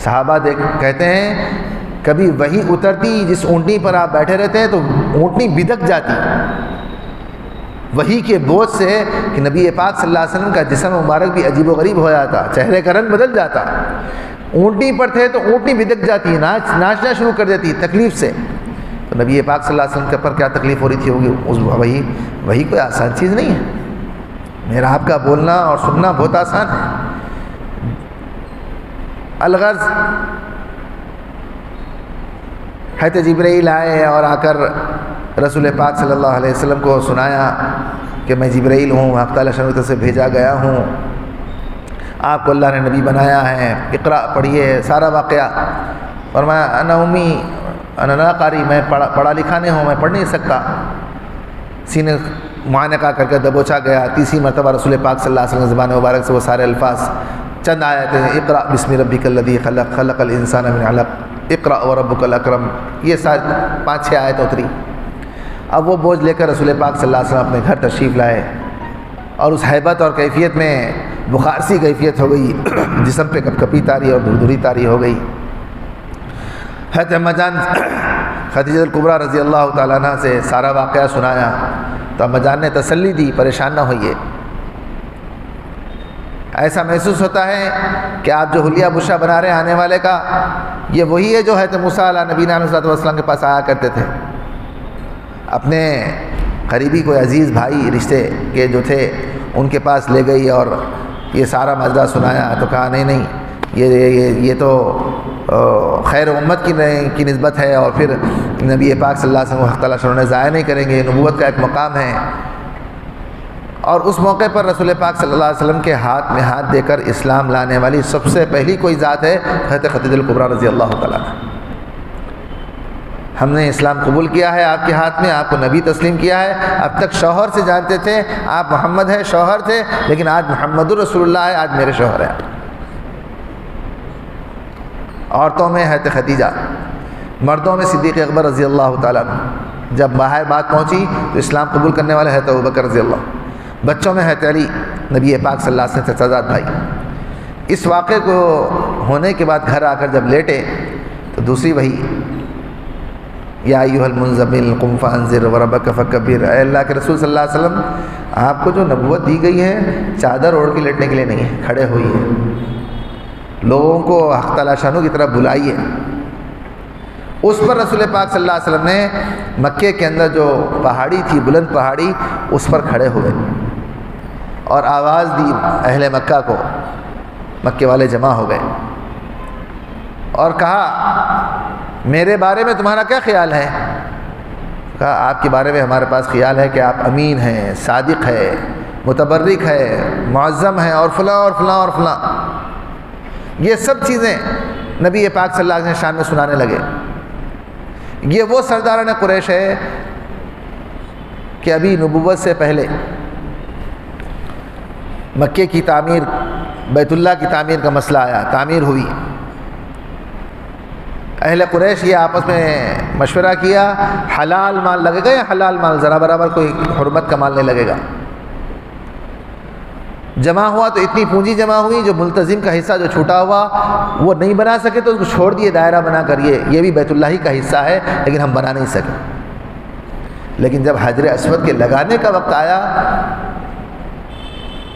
صحابہ کہتے ہیں کبھی وہی اترتی جس اونٹنی پر آپ بیٹھے رہتے ہیں تو اونٹنی بدک جاتی وہی کے بوجھ سے کہ نبی پاک صلی اللہ علیہ وسلم کا جسم مبارک بھی عجیب و غریب ہو جاتا، چہرے کا رنگ بدل جاتا، اونٹنی پر تھے تو اونٹنی بدک جاتی، ناچنا شروع کر دیتی تکلیف سے۔ تو نبی پاک صلی اللہ علیہ وسلم کے پر کیا تکلیف ہو رہی تھی ہوگی؟ وہی کوئی آسان چیز نہیں ہے، میرا آپ کا بولنا اور سننا بہت آسان ہے۔ الغرض حضرت جبرائیل آئے اور آ کر رسول پاک صلی اللہ علیہ وسلم کو سنایا کہ میں جبرائیل ہوں، حق تعالیٰ شان سے بھیجا گیا ہوں، آپ کو اللہ نے نبی بنایا ہے، اقرا پڑھیے سارا واقعہ۔ فرمایا انا امی انا لا قاری، میں پڑھا لکھا نہیں ہوں، میں پڑھ نہیں سکتا۔ سینے معانقہ کر کے دبوچا گیا، تیسری مرتبہ رسول پاک صلی اللہ علیہ وسلم زبان مبارک سے وہ سارے الفاظ چند آیتیں ہیں، اقرا بسم ربک الذی خلق خلق الانسان من علق اقرا وربک الاکرم، یہ 5-6 آیت اتری۔ اب وہ بوجھ لے کر رسول پاک صلی اللہ علیہ وسلم اپنے گھر تشریف لائے، اور اس ہیبت اور کیفیت میں بخار سی کیفیت ہو گئی، جسم پہ کپ کپی تاری اور دھڑدھڑی تاری ہو گئی۔ حضرت اما جان خدیجہ الکبریٰ رضی اللہ تعالیٰ عنہ سے سارا واقعہ سنایا تو اما جان نے تسلی دی، پریشان نہ ہوئیے، ایسا محسوس ہوتا ہے کہ آپ جو حلیہ بشرا بنا رہے ہیں آنے والے کا، یہ وہی ہے جو حضرت موسیٰ علیہ نبینا علیہ السلام کے پاس آیا کرتے تھے۔ اپنے قریبی کوئی عزیز بھائی رشتے کے جو تھے ان کے پاس لے گئی اور یہ سارا ماجرا سنایا تو کہا نہیں یہ تو خیر امت کی نسبت ہے، اور پھر نبی پاک صلی اللہ علیہ وسلم کو حق تعالیٰ شرح ضائع نہیں کریں گے، یہ نبوت کا ایک مقام ہے۔ اور اس موقع پر رسول پاک صلی اللہ علیہ وسلم کے ہاتھ میں ہاتھ دے کر اسلام لانے والی سب سے پہلی کوئی ذات ہے حضرت خدیجہ الکبریٰ رضی اللہ تعالیٰ عنہا۔ ہم نے اسلام قبول کیا ہے آپ کے ہاتھ میں، آپ کو نبی تسلیم کیا ہے۔ اب تک شوہر سے جانتے تھے، آپ محمد ہیں، شوہر تھے، لیکن آج محمد الرسول اللہ ہے، آج میرے شوہر ہیں۔ عورتوں میں حضرت خدیجہ، مردوں میں صدیق اکبر رضی اللہ تعالیٰ عنہ۔ جب باہر بات پہنچی تو اسلام قبول کرنے والے حضرت ابوبکر رضی اللہ۔ بچوں میں حضرت علی، نبی پاک صلی اللہ علیہ وسلم سے چچا زاد بھائی۔ اس واقعے کو ہونے کے بعد گھر آ کر جب لیٹے تو دوسری وحی، یا ایھا المنزمل قم فانذر وربک فکبر، اے اللہ کے رسول صلی اللہ علیہ وسلم، آپ کو جو نبوت دی گئی ہے چادر اوڑھ کے لیٹنے کے لیے نہیں ہے، کھڑے ہوئیے، لوگوں کو حق تعالیٰ شانوں کی طرف بلائیے۔ اس پر رسول پاک صلی اللہ علیہ وسلم نے مکے کے اندر جو پہاڑی تھی، بلند پہاڑی، اس پر کھڑے ہوئے اور آواز دی اہل مکہ کو، مکے والے جمع ہو گئے اور کہا میرے بارے میں تمہارا کیا خیال ہے؟ کہا آپ کے بارے میں ہمارے پاس خیال ہے کہ آپ امین ہیں، صادق ہے، متبرک ہے، معظم ہے، اور فلاں اور فلاں اور فلاں۔ یہ سب چیزیں نبی پاک صلی اللہ علیہ وسلم شان میں سنانے لگے۔ یہ وہ سرداران قریش ہے کہ ابھی نبوت سے پہلے مکے کی تعمیر، بیت اللہ کی تعمیر کا مسئلہ آیا، تعمیر ہوئی، اہل قریش یہ آپس میں مشورہ کیا، حلال مال لگے گا یا حلال مال، ذرا برابر کوئی حرمت کا مال نہیں لگے گا۔ جمع ہوا تو اتنی پونجی جمع ہوئی، جو ملتزم کا حصہ جو چھوٹا ہوا وہ نہیں بنا سکے تو اس کو چھوڑ دیے دائرہ بنا کر، یہ بھی بیت اللہ ہی کا حصہ ہے لیکن ہم بنا نہیں سکے۔ لیکن جب حجر اسود کے لگانے کا وقت آیا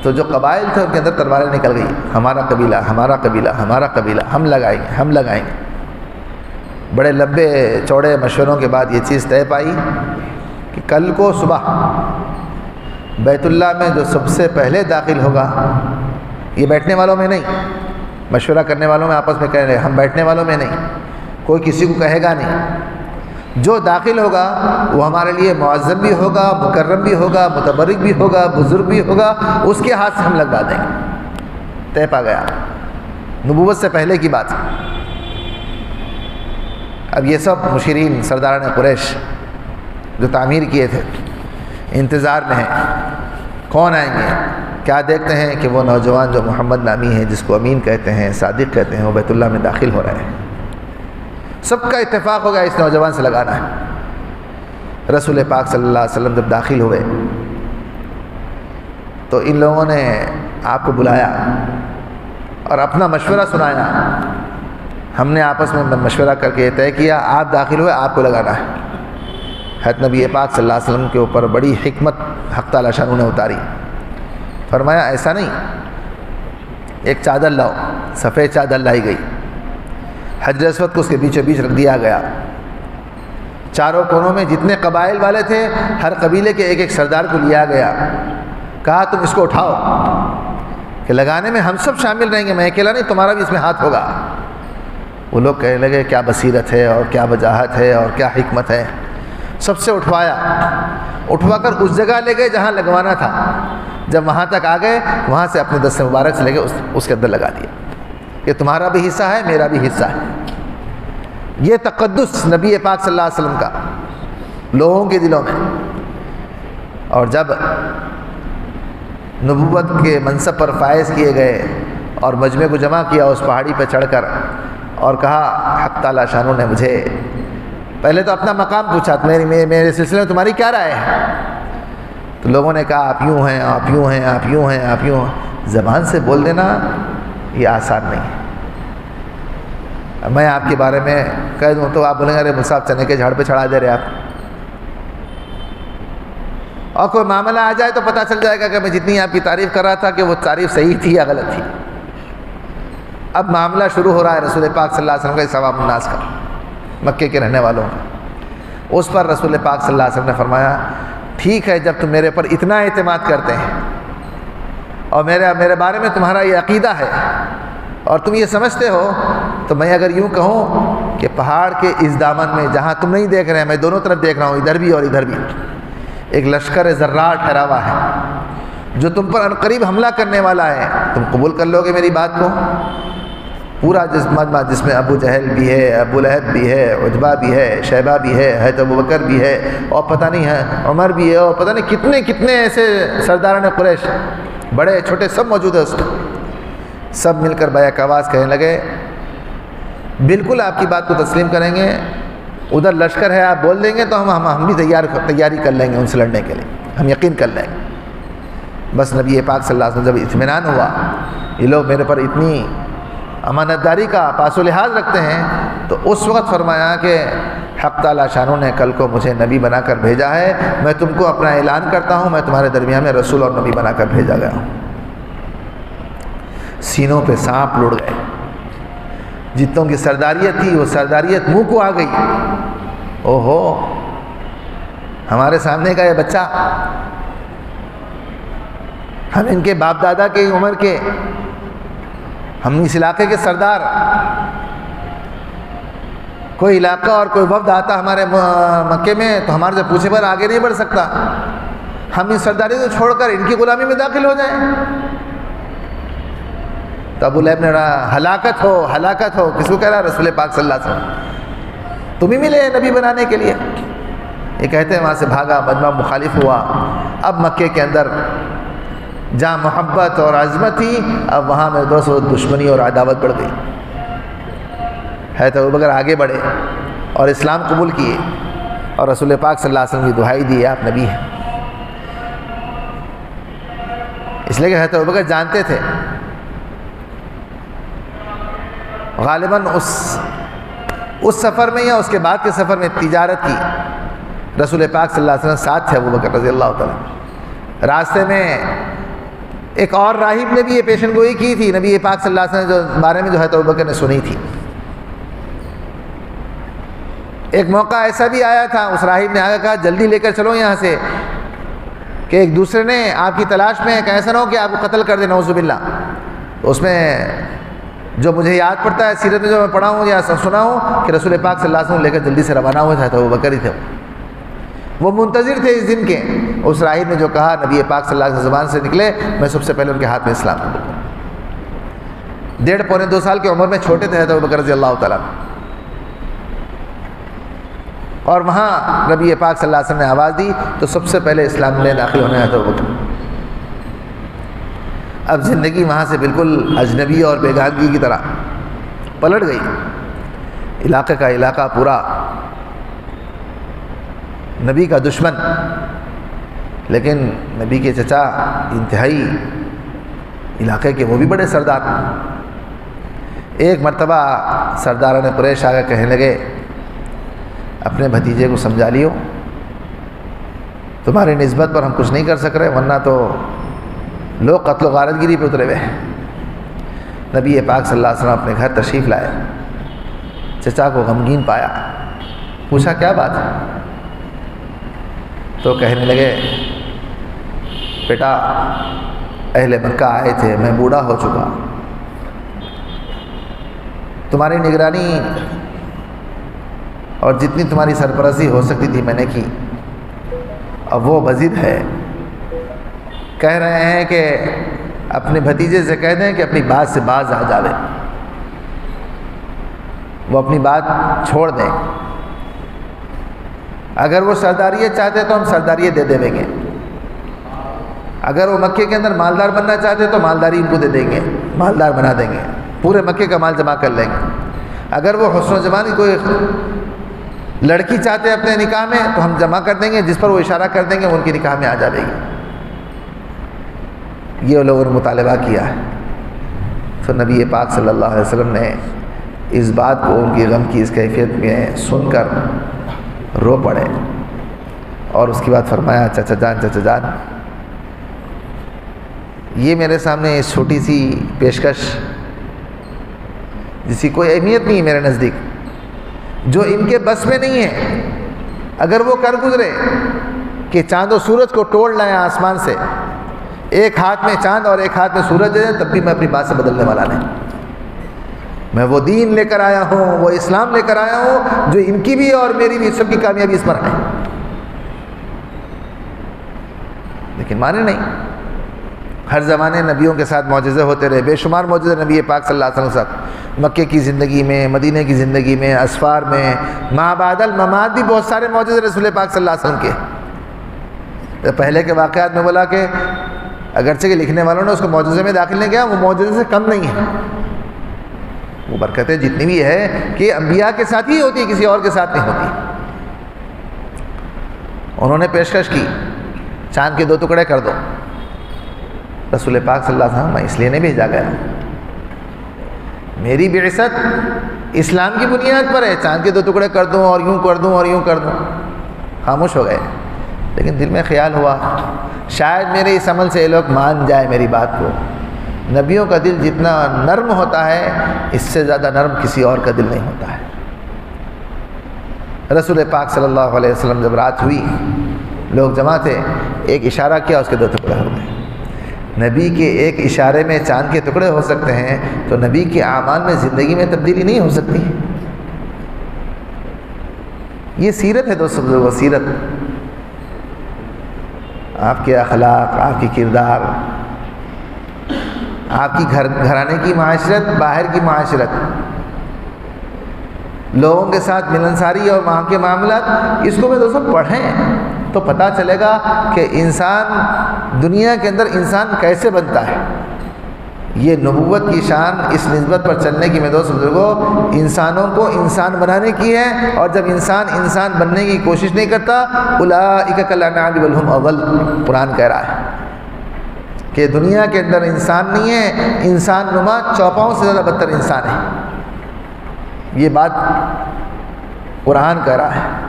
تو جو قبائل تھے ان کے اندر تلواریں نکل گئی، ہمارا قبیلہ، ہمارا قبیلہ، ہمارا قبیلہ، ہم لگائیں گے، ہم لگائیں گے۔ بڑے لمبے چوڑے مشوروں کے بعد یہ چیز طے پائی کہ کل کو صبح بیت اللہ میں جو سب سے پہلے داخل ہوگا، یہ بیٹھنے والوں میں نہیں، مشورہ کرنے والوں میں آپس میں کہہ رہے ہیں، ہم بیٹھنے والوں میں نہیں، کوئی کسی کو کہے گا نہیں، جو داخل ہوگا وہ ہمارے لیے معظم بھی ہوگا، مکرم بھی ہوگا، متبرک بھی ہوگا، بزرگ بھی ہوگا، اس کے ہاتھ سے ہم لگوا دیں گے۔ طے پا گیا، نبوت سے پہلے کی بات۔ اب یہ سب مشرین سرداران قریش جو تعمیر کیے تھے انتظار میں ہیں، کون آئیں گے؟ کیا دیکھتے ہیں کہ وہ نوجوان جو محمد نامی ہے، جس کو امین کہتے ہیں، صادق کہتے ہیں، وہ بیت اللہ میں داخل ہو رہے ہیں۔ سب کا اتفاق ہو گیا اس نوجوان سے لگانا ہے۔ رسول پاک صلی اللہ علیہ وسلم جب داخل ہوئے تو ان لوگوں نے آپ کو بلایا اور اپنا مشورہ سنایا۔ ہم نے آپس میں مشورہ کر کے یہ طے کیا، آپ داخل ہوئے، آپ کو لگانا ہے۔ حضرت نبی پاک صلی اللہ علیہ وسلم کے اوپر بڑی حکمت حق تعالیٰ شانہ نے اتاری۔ فرمایا ایسا نہیں، ایک چادر لاؤ، سفید چادر لائی گئی، حجر اسود کو اس کے بیچوں بیچ رکھ دیا گیا۔ چاروں کونوں میں جتنے قبائل والے تھے ہر قبیلے کے ایک ایک سردار کو لیا گیا، کہا تم اس کو اٹھاؤ کہ لگانے میں ہم سب شامل رہیں گے، میں اکیلا نہیں، تمہارا بھی اس میں ہاتھ ہوگا۔ وہ لوگ کہنے لگے کیا بصیرت ہے اور کیا وجاہت ہے اور کیا حکمت ہے۔ سب سے اٹھوایا، اٹھوا کر اس جگہ لے گئے جہاں لگوانا تھا۔ جب وہاں تک آ گئے، وہاں سے اپنے دست مبارک سے لے کے اس کے اندر لگا دیا کہ تمہارا بھی حصہ ہے، میرا بھی حصہ ہے۔ یہ تقدس نبی پاک صلی اللہ علیہ وسلم کا لوگوں کے دلوں میں۔ اور جب نبوت کے منصب پر فائز کیے گئے اور مجمع کو جمع کیا اس پہاڑی پہ چڑھ کر، اور کہا حق تعالیٰ شانہ نے مجھے پہلے تو اپنا مقام پوچھا، میرے سلسلے میں تمہاری کیا رائے ہے؟ تو لوگوں نے کہا آپ یوں ہیں، آپ یوں ہیں، آپ یوں ہیں، آپ یوں ہیں۔ زبان سے بول دینا یہ آسان نہیں ہے۔ میں آپ کے بارے میں کہہ دوں تو آپ بولیں گے ارے مصعب چنے کے جھاڑ پہ چڑھا دے رہے آپ، اور کوئی معاملہ آ جائے تو پتہ چل جائے گا کہ میں جتنی آپ کی تعریف کر رہا تھا کہ وہ تعریف صحیح تھی یا غلط تھی۔ اب معاملہ شروع ہو رہا ہے رسول پاک صلی اللہ علیہ وسلم کا، عوام الناس کا، مکے کے رہنے والوں کا۔ اس پر رسول پاک صلی اللہ علیہ وسلم نے فرمایا ٹھیک ہے، جب تم میرے پر اتنا اعتماد کرتے ہیں اور میرے بارے میں تمہارا یہ عقیدہ ہے اور تم یہ سمجھتے ہو تو میں اگر یوں کہوں کہ پہاڑ کے اس دامن میں جہاں تم نہیں دیکھ رہے ہیں، میں دونوں طرف دیکھ رہا ہوں، ادھر بھی اور ادھر بھی، ایک لشکر ذرار ٹھہرا ہوا ہے جو تم پر عنقریب حملہ کرنے والا ہے، تم قبول کر لو گے میری بات کو؟ پورا جس میں ابو جہل بھی ہے، ابو لہب بھی ہے، عتبہ بھی ہے، شیبہ بھی ہے، حضرت ابو بکر بھی ہے، اور پتہ نہیں ہے عمر بھی ہے، اور پتہ نہیں کتنے کتنے ایسے سرداران قریش، بڑے چھوٹے سب موجود ہیں اس میں۔ سب مل کر بیک آواز کہنے لگے بالکل آپ کی بات کو تسلیم کریں گے، ادھر لشکر ہے آپ بول دیں گے تو ہم بھی تیاری کر لیں گے ان سے لڑنے کے لیے، ہم یقین کر لیں گے۔ بس نبی پاک صلی اللہ علیہ وسلم جب اطمینان ہوا یہ لوگ میرے پر اتنی امانت داری کا پاس و لحاظ رکھتے ہیں، تو اس وقت فرمایا کہ حق تعالیٰ شانوں نے کل کو مجھے نبی بنا کر بھیجا ہے، میں تم کو اپنا اعلان کرتا ہوں، میں تمہارے درمیان میں رسول اور نبی بنا کر بھیجا گیا ہوں۔ سینوں پہ سانپ لڑ گئے، جتنوں کی سرداریت تھی وہ سرداریت منہ کو آ گئی۔ اوہو، ہمارے سامنے کا یہ بچہ، ہم ان کے باپ دادا کی عمر کے، ہم اس علاقے کے سردار، کوئی علاقہ اور کوئی وفد آتا ہمارے مکے میں تو ہمارے سے پوچھے پر آگے نہیں بڑھ سکتا، ہم اس سرداری کو چھوڑ کر ان کی غلامی میں داخل ہو جائیں۔ تو ابو لہب نے کہا ہلاکت ہو، ہلاکت ہو۔ کس کو کہہ رہا؟ رسول پاک صلی اللہ علیہ وسلم، تم ہی ملے نبی بنانے کے لیے۔ یہ کہتے ہیں وہاں سے بھاگا، مجمع مخالف ہوا۔ اب مکے کے اندر جہاں محبت اور عظمت تھی، اب وہاں میں دوسروں دشمنی اور عداوت بڑھ گئی ہے۔ تو ابوبکر آگے بڑھے اور اسلام قبول کیے، اور رسول پاک صلی اللہ علیہ وسلم کی دعائی دی آپ نبی ہیں، اس لیے کہ حضرت ابوبکر جانتے تھے غالباً اس سفر میں یا اس کے بعد کے سفر میں تجارت کی رسول پاک صلی اللہ علیہ وسلم ساتھ تھے ابوبکر رضی اللہ تعالیٰ۔ راستے میں ایک اور راہب نے بھی یہ پیشن گوئی کی تھی نبی پاک صلی اللہ علیہ وسلم جو بارے میں جو حضرت ابوبکر نے سنی تھی۔ ایک موقع ایسا بھی آیا تھا، اس راہب نے آگے کہا جلدی لے کر چلو یہاں سے، کہ ایک دوسرے نے آپ کی تلاش میں کہ ایسا نہ ہو کہ آپ کو قتل کر دے، نعوذ باللہ۔ تو اس میں جو مجھے یاد پڑتا ہے سیرت میں جو میں پڑھا ہوں یا سنا ہوں کہ رسول پاک صلی اللہ علیہ وسلم لے کر جلدی سے روانہ ہوئے تھے، تو ابوبکر ہی تھے، وہ منتظر تھے اس دن کے۔ اس راہب نے جو کہا نبی پاک صلی اللہ علیہ وسلم زبان سے نکلے، میں سب سے پہلے ان کے ہاتھ میں اسلام قبول کروں۔ 1.5 پونے 2 سال کی عمر میں چھوٹے تھے حضرت ابوبکر رضی اللہ تعالیٰ، اور وہاں نبی پاک صلی اللہ علیہ وسلم نے آواز دی تو سب سے پہلے اسلام میں داخل ہونے حضرت ابوبکر۔ اب زندگی وہاں سے بالکل اجنبی اور بیگانگی کی طرح پلٹ گئی، علاقے کا علاقہ پورا نبی کا دشمن، لیکن نبی کے چچا انتہائی علاقے کے وہ بھی بڑے سردار۔ ایک مرتبہ سرداران قریش آگے کہنے لگے اپنے بھتیجے کو سمجھا لیو، تمہاری نسبت پر ہم کچھ نہیں کر سک رہے، ورنہ تو لوگ قتل و غارت گیری پہ اترے ہوئے ہیں۔ نبی پاک صلی اللہ علیہ وسلم اپنے گھر تشریف لائے، چچا کو غمگین پایا، پوچھا کیا بات ہے؟ تو کہنے لگے بیٹا اہل مکہ آئے تھے، میں بوڑھا ہو چکا، تمہاری نگرانی اور جتنی تمہاری سرپرستی ہو سکتی تھی میں نے کی، اب وہ بضد ہے، کہہ رہے ہیں کہ اپنے بھتیجے سے کہہ دیں کہ اپنی بات سے باز آ جاوے، وہ اپنی بات چھوڑ دیں، اگر وہ سرداریت چاہتے تو ہم سرداریت دے دیں گے، اگر وہ مکے کے اندر مالدار بننا چاہتے تو مالداری ان کو دے دیں گے، مالدار بنا دیں گے، پورے مکے کا مال جمع کر لیں گے، اگر وہ حسن و جمال کی کوئی لڑکی چاہتے اپنے نکاح میں تو ہم جمع کر دیں گے، جس پر وہ اشارہ کر دیں گے ان کی نکاح میں آ جائے گی۔ یہ لوگوں نے مطالبہ کیا ہے، تو نبی پاک صلی اللہ علیہ وسلم نے اس بات کو ان کی غم کی اس کیفیت میں سن کر رو پڑے، اور اس کے بعد فرمایا چچا جان یہ میرے سامنے اس چھوٹی سی پیشکش جس کی کوئی اہمیت نہیں ہے میرے نزدیک، جو ان کے بس میں نہیں ہے، اگر وہ کر گزرے کہ چاند و سورج کو توڑ لائیں آسمان سے، ایک ہاتھ میں چاند اور ایک ہاتھ میں سورج دے دیں، تب بھی میں اپنی بات سے بدلنے والا نہیں۔ میں وہ دین لے کر آیا ہوں، وہ اسلام لے کر آیا ہوں جو ان کی بھی اور میری بھی، سب کی کامیابی اس پر ہے۔ لیکن مانے نہیں۔ ہر زمانے نبیوں کے ساتھ معجزے ہوتے رہے، بے شمار معجزے نبی پاک صلی اللہ علیہ وسلم کے ساتھ، مکے کی زندگی میں، مدینے کی زندگی میں، اسفار میں، ما بعد الممات بھی بہت سارے معجزے رسول پاک صلی اللہ علیہ وسلم کے۔ پہلے کے واقعات میں بولا کہ اگرچہ کہ لکھنے والوں نے اس کو معجزے میں داخل نہیں کیا، وہ معجزے سے کم نہیں ہے۔ وہ برکتیں جتنی بھی ہے کہ انبیاء کے ساتھ ہی ہوتی ہے، کسی اور کے ساتھ نہیں ہوتی۔ انہوں نے پیشکش کی چاند کے 2 ٹکڑے کر دو، رسول پاک صلی اللہ علیہ وسلم میں اس لیے نہیں بھیجا گیا، میری بعثت اسلام کی بنیاد پر ہے، چاند کے 2 ٹکڑے کر دوں اور یوں کر دوں اور یوں کر دوں۔ خاموش ہو گئے۔ لیکن دل میں خیال ہوا شاید میرے اس عمل سے یہ لوگ مان جائے میری بات کو۔ نبیوں کا دل جتنا نرم ہوتا ہے اس سے زیادہ نرم کسی اور کا دل نہیں ہوتا ہے۔ رسول پاک صلی اللہ علیہ وسلم جب رات ہوئی، لوگ جمع تھے، ایک اشارہ کیا، اس کے 2 ٹکڑے ہو گئے۔ نبی کے ایک اشارے میں چاند کے ٹکڑے ہو سکتے ہیں تو نبی کے اعمال میں، زندگی میں تبدیلی نہیں ہو سکتی؟ یہ سیرت ہے دوستو، وہ سیرت، آپ کے اخلاق، آپ کی کردار، آپ کی گھرانے کی معاشرت، باہر کی معاشرت، لوگوں کے ساتھ ملنساری اور وہاں کے معاملات، اس کو بھی دوستو پڑھیں تو پتہ چلے گا کہ انسان دنیا کے اندر انسان کیسے بنتا ہے۔ یہ نبوت کی شان اس نسبت پر چلنے کی، میں دوست بزرگوں، انسانوں کو انسان بنانے کی ہے، اور جب انسان بننے کی کوشش نہیں کرتا، اولئک کالانعام بل ھم اضل، قرآن کہہ رہا ہے کہ دنیا کے اندر انسان نہیں ہے، انسان نما چوپاؤں سے زیادہ بدتر انسان ہے۔ یہ بات قرآن کہہ رہا ہے۔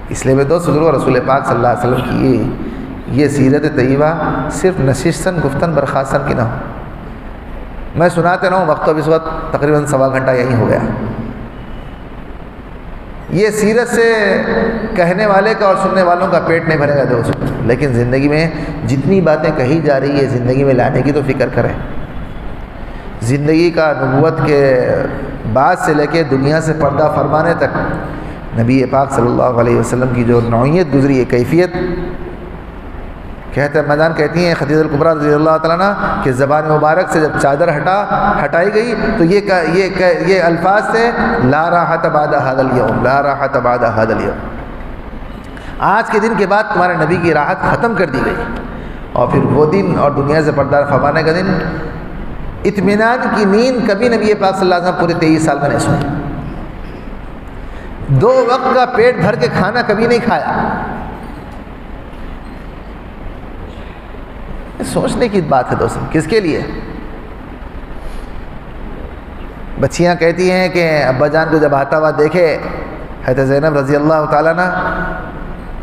اس لیے میں دوست بزرگوں، رسول پاک صلی اللہ علیہ وسلم کی یہ سیرت طیبہ صرف نشستن گفتن برخاستن کی نہ ہو۔ میں سناتے رہا ہوں، وقت اب اس وقت تقریباً 1.25 گھنٹہ یہیں ہو گیا۔ یہ سیرت سے کہنے والے کا اور سننے والوں کا پیٹ نہیں بھرے گا دوست، لیکن زندگی میں جتنی باتیں کہی جا رہی ہے زندگی میں لانے کی تو فکر کریں۔ زندگی کا نبوت کے بعد سے لے کے دنیا سے پردہ فرمانے تک نبی پاک صلی اللہ علیہ وسلم کی جو نوعیت گزری ہے، کیفیت، کہتے ہیں میدان کہتی ہیں خدیجہ الکبریٰ رضی اللہ تعالیٰ عنہ کہ زبان مبارک سے جب چادر ہٹائی گئی تو یہ الفاظ تھے، لا راحت بعد ھذا الیوم، لا راحت بعد ھذا الیوم، آج کے دن کے بعد تمہارے نبی کی راحت ختم کر دی گئی۔ اور پھر وہ دن اور دنیا سے پردہ فرمانے کا دن، اطمینان کی نیند کبھی نبی پاک صلی اللہ علیہ وسلم پورے 23 سال میں نہیں سوئے، 2 وقت کا پیٹ بھر کے کھانا کبھی نہیں کھایا۔ سوچنے کی بات ہے دوستوں، کس کے لیے؟ بچیاں کہتی ہیں کہ ابا جان کو جب آتا ہوا دیکھے حضرت زینب رضی اللہ تعالیٰ عنہ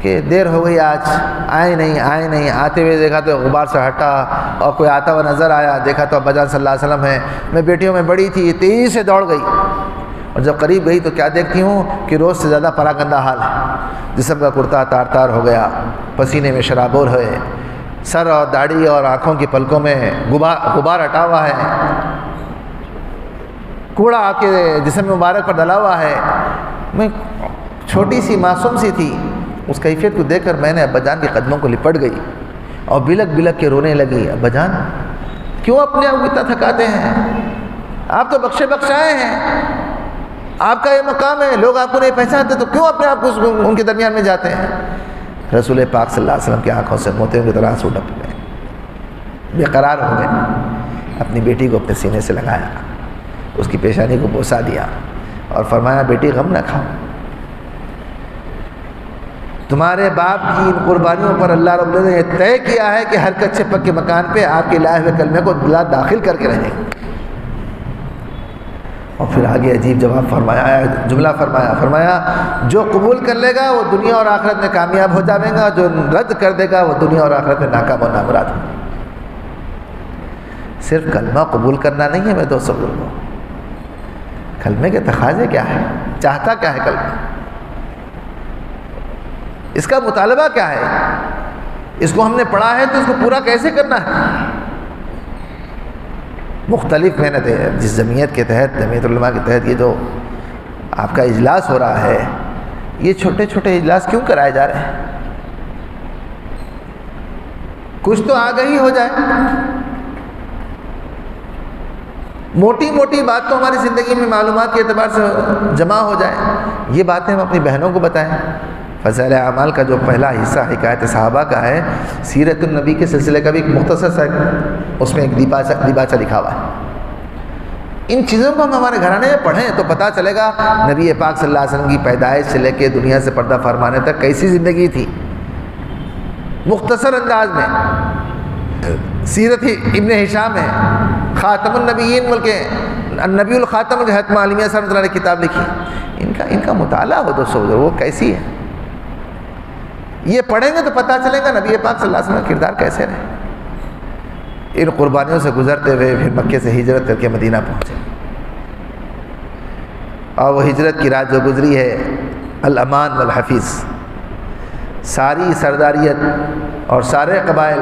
کہ دیر ہو گئی، آج آئے نہیں، آتے ہوئے دیکھا تو غبار سے ہٹا، اور کوئی آتا ہوا نظر آیا، دیکھا تو ابا جان صلی اللہ علیہ وسلم ہے۔ میں بیٹیوں میں بڑی تھی، تیزی سے دوڑ گئی، اور جب قریب گئی تو کیا دیکھتی ہوں کہ روز سے زیادہ پراگندہ حال ہے، جسم کا کرتا تار ہو گیا، پسینے میں شرابور ہوئے، سر اور داڑھی اور آنکھوں کی پلکوں میں غبار ہٹا ہوا ہے، کوڑا آپ کے جسم مبارک پر ڈلا ہوا ہے۔ میں چھوٹی سی معصوم سی تھی، اس کیفیت کو دیکھ کر میں نے ابا جان کے قدموں کو لپٹ گئی اور بلک کے رونے لگی، ابا جان کیوں اپنے آپ کو اتنا تھکاتے ہیں؟ آپ تو بخشائے ہیں، آپ کا یہ مقام ہے، لوگ آپ کو نہیں پہچانتے تو کیوں اپنے آپ کو ان کے درمیان میں جاتے ہیں؟ رسول پاک صلی اللہ علیہ وسلم کی آنکھوں سے موتیوں کی طرح آنسو ٹپک گئے، بے قرار ہو گئے۔ اپنی بیٹی کو اپنے سینے سے لگایا، اس کی پیشانی کو بوسا دیا اور فرمایا بیٹی غم نہ کھاؤ، تمہارے باپ کی ان قربانیوں پر اللہ رب العزت نے یہ طے کیا ہے کہ ہر کچے پکے مکان پہ آپ کے لائے ہوئے کلمے کو داخل کر کے رہیں۔ اور پھر آگے عجیب جواب فرمایا، جملہ فرمایا جو قبول کر لے گا وہ دنیا اور آخرت میں کامیاب ہو جائے گا، جو رد کر دے گا وہ دنیا اور آخرت میں ناکام و نامراد ہوگا۔ صرف کلمہ قبول کرنا نہیں ہے میں دوستوں کو، کلمے کے تقاضے کیا ہے، چاہتا کیا ہے کلمہ، اس کا مطالبہ کیا ہے، اس کو ہم نے پڑھا ہے تو اس کو پورا کیسے کرنا ہے۔ مختلف محنتیں، جس جمعیت کے تحت، جمعیت علماء کے تحت یہ جو آپ کا اجلاس ہو رہا ہے، یہ چھوٹے چھوٹے اجلاس کیوں کرائے جا رہے ہیں؟ کچھ تو آگہی ہو جائے، موٹی موٹی بات تو ہماری زندگی میں معلومات کے اعتبار سے جمع ہو جائے، یہ باتیں ہم اپنی بہنوں کو بتائیں۔ فضائل اعمال کا جو پہلا حصہ حکایت صحابہ کا ہے، سیرت النبی کے سلسلے کا بھی ایک مختصر سا اس میں ایک دیباچہ لکھا ہوا ہے۔ ان چیزوں کو ہم ہمارے گھرانے میں پڑھیں تو پتہ چلے گا نبی پاک صلی اللہ علیہ وسلم کی پیدائش سے لے کے دنیا سے پردہ فرمانے تک کیسی زندگی تھی، مختصر انداز میں۔ سیرت ابن ہشام ہے، خاتم النبیین بلکہ النبی الخاتم کے حتم عالمیہ صاحب رحمۃ اللہ نے کتاب لکھی، ان کا مطالعہ ہو دوستو، وہ کیسی ہے، یہ پڑھیں گے تو پتہ چلے گا نبی پاک صلی اللہ علیہ وسلم کا کردار کیسے رہے۔ ان قربانیوں سے گزرتے ہوئے پھر مکے سے ہجرت کر کے مدینہ پہنچے، اور وہ ہجرت کی رات جو گزری ہے، الامان والحفیظ، ساری سرداریت اور سارے قبائل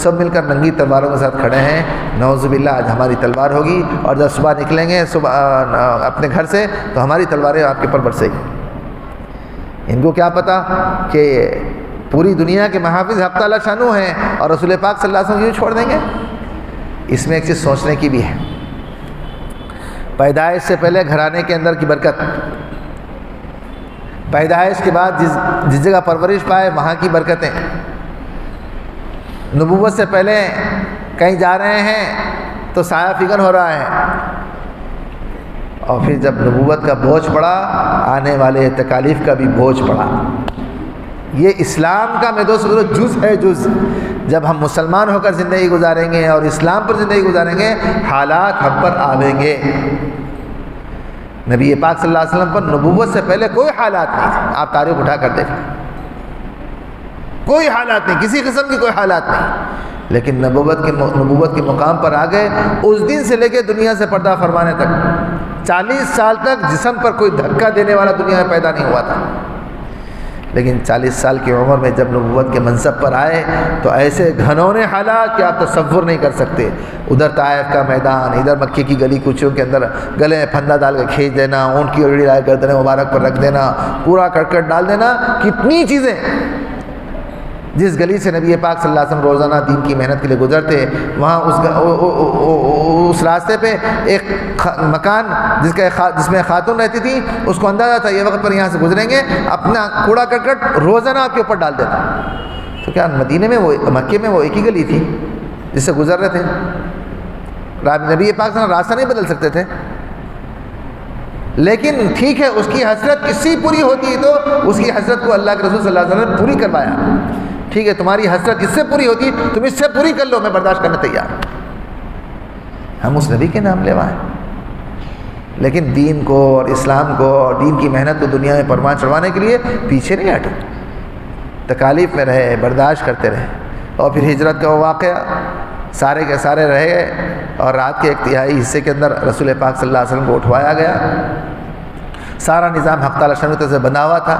سب مل کر ننگی تلواروں کے ساتھ کھڑے ہیں، نعوذ باللہ آج ہماری تلوار ہوگی، اور جب صبح نکلیں گے اپنے گھر سے تو ہماری تلواریں آپ کے پر برسے گی۔ ان کو کیا پتہ کہ پوری دنیا کے محافظ حق تعالیٰ شانو ہیں، اور رسول پاک صلی اللہ علیہ وسلم یوں چھوڑ دیں گے؟ اس میں ایک چیز سوچنے کی بھی ہے، پیدائش سے پہلے گھرانے کے اندر کی برکت، پیدائش کے بعد جس جگہ پرورش پائے وہاں کی برکتیں، نبوت سے پہلے کہیں جا رہے ہیں تو سایہ فکن ہو رہا ہے، اور پھر جب نبوت کا بوجھ پڑا، آنے والے تکالیف کا بھی بوجھ پڑا۔ یہ اسلام کا میں دوستو جز ہے، جز۔ جب ہم مسلمان ہو کر زندگی گزاریں گے اور اسلام پر زندگی گزاریں گے، حالات ہم پر آویں گے۔ نبی پاک صلی اللہ علیہ وسلم پر نبوت سے پہلے کوئی حالات نہیں تھے، آپ تاریخ اٹھا کر دیکھیں، کوئی حالات نہیں، کسی قسم کی کوئی حالات نہیں، لیکن نبوت کے مقام پر آ گئے۔ اس دن سے لے کے دنیا سے پردہ فرمانے تک 40 سال تک جسم پر کوئی دھکا دینے والا دنیا میں پیدا نہیں ہوا تھا، لیکن 40 سال کی عمر میں جب نبوت کے منصب پر آئے تو ایسے گھنونے حالات کہ آپ تصور نہیں کر سکتے۔ ادھر طائف کا میدان، ادھر مکے کی گلی کوچوں کے اندر گلے میں پھندا ڈال کے کھینچ دینا، اونٹ کی اڑی لائے گردن مبارک پر رکھ دینا، پورا کٹکٹ ڈال دینا، کتنی چیزیں۔ جس گلی سے نبی پاک صلی اللہ علیہ وسلم روزانہ دین کی محنت کے لیے گزرتے، وہاں اس راستے پہ ایک مکان جس میں خاتون رہتی تھی، اس کو اندازہ تھا یہ وقت پر یہاں سے گزریں گے، اپنا کوڑا کرکٹ روزانہ آپ کے اوپر ڈال دیتا۔ تو کیا مدینے میں مکے میں وہ ایک ہی گلی تھی جس سے گزر رہے تھے؟ نبی پاک صلی اللہ علیہ وسلم راستہ نہیں بدل سکتے تھے، لیکن ٹھیک ہے، اس کی حسرت اس سے پوری ہوتی تو اس کی حسرت کو اللہ کے رسول صلی اللہ علیہ وسلم نے پوری کروایا۔ ٹھیک ہے، تمہاری حسرت اس سے پوری ہوتی، تم اس سے پوری کر لو، میں برداشت کرنے تیار۔ ہم اس نبی کے نام لیوا ہیں، لیکن دین کو اور اسلام کو اور دین کی محنت کو دنیا میں پروان چڑھوانے کے لیے پیچھے نہیں ہٹے، تکالیف میں رہے، برداشت کرتے رہے۔ اور پھر ہجرت کا وہ واقعہ سارے کے سارے رہے، اور رات کے 1/3 حصے کے اندر رسول پاک صلی اللہ علیہ وسلم کو اٹھوایا گیا۔ سارا نظام حق تعالیٰ شانو سے بنا ہوا تھا،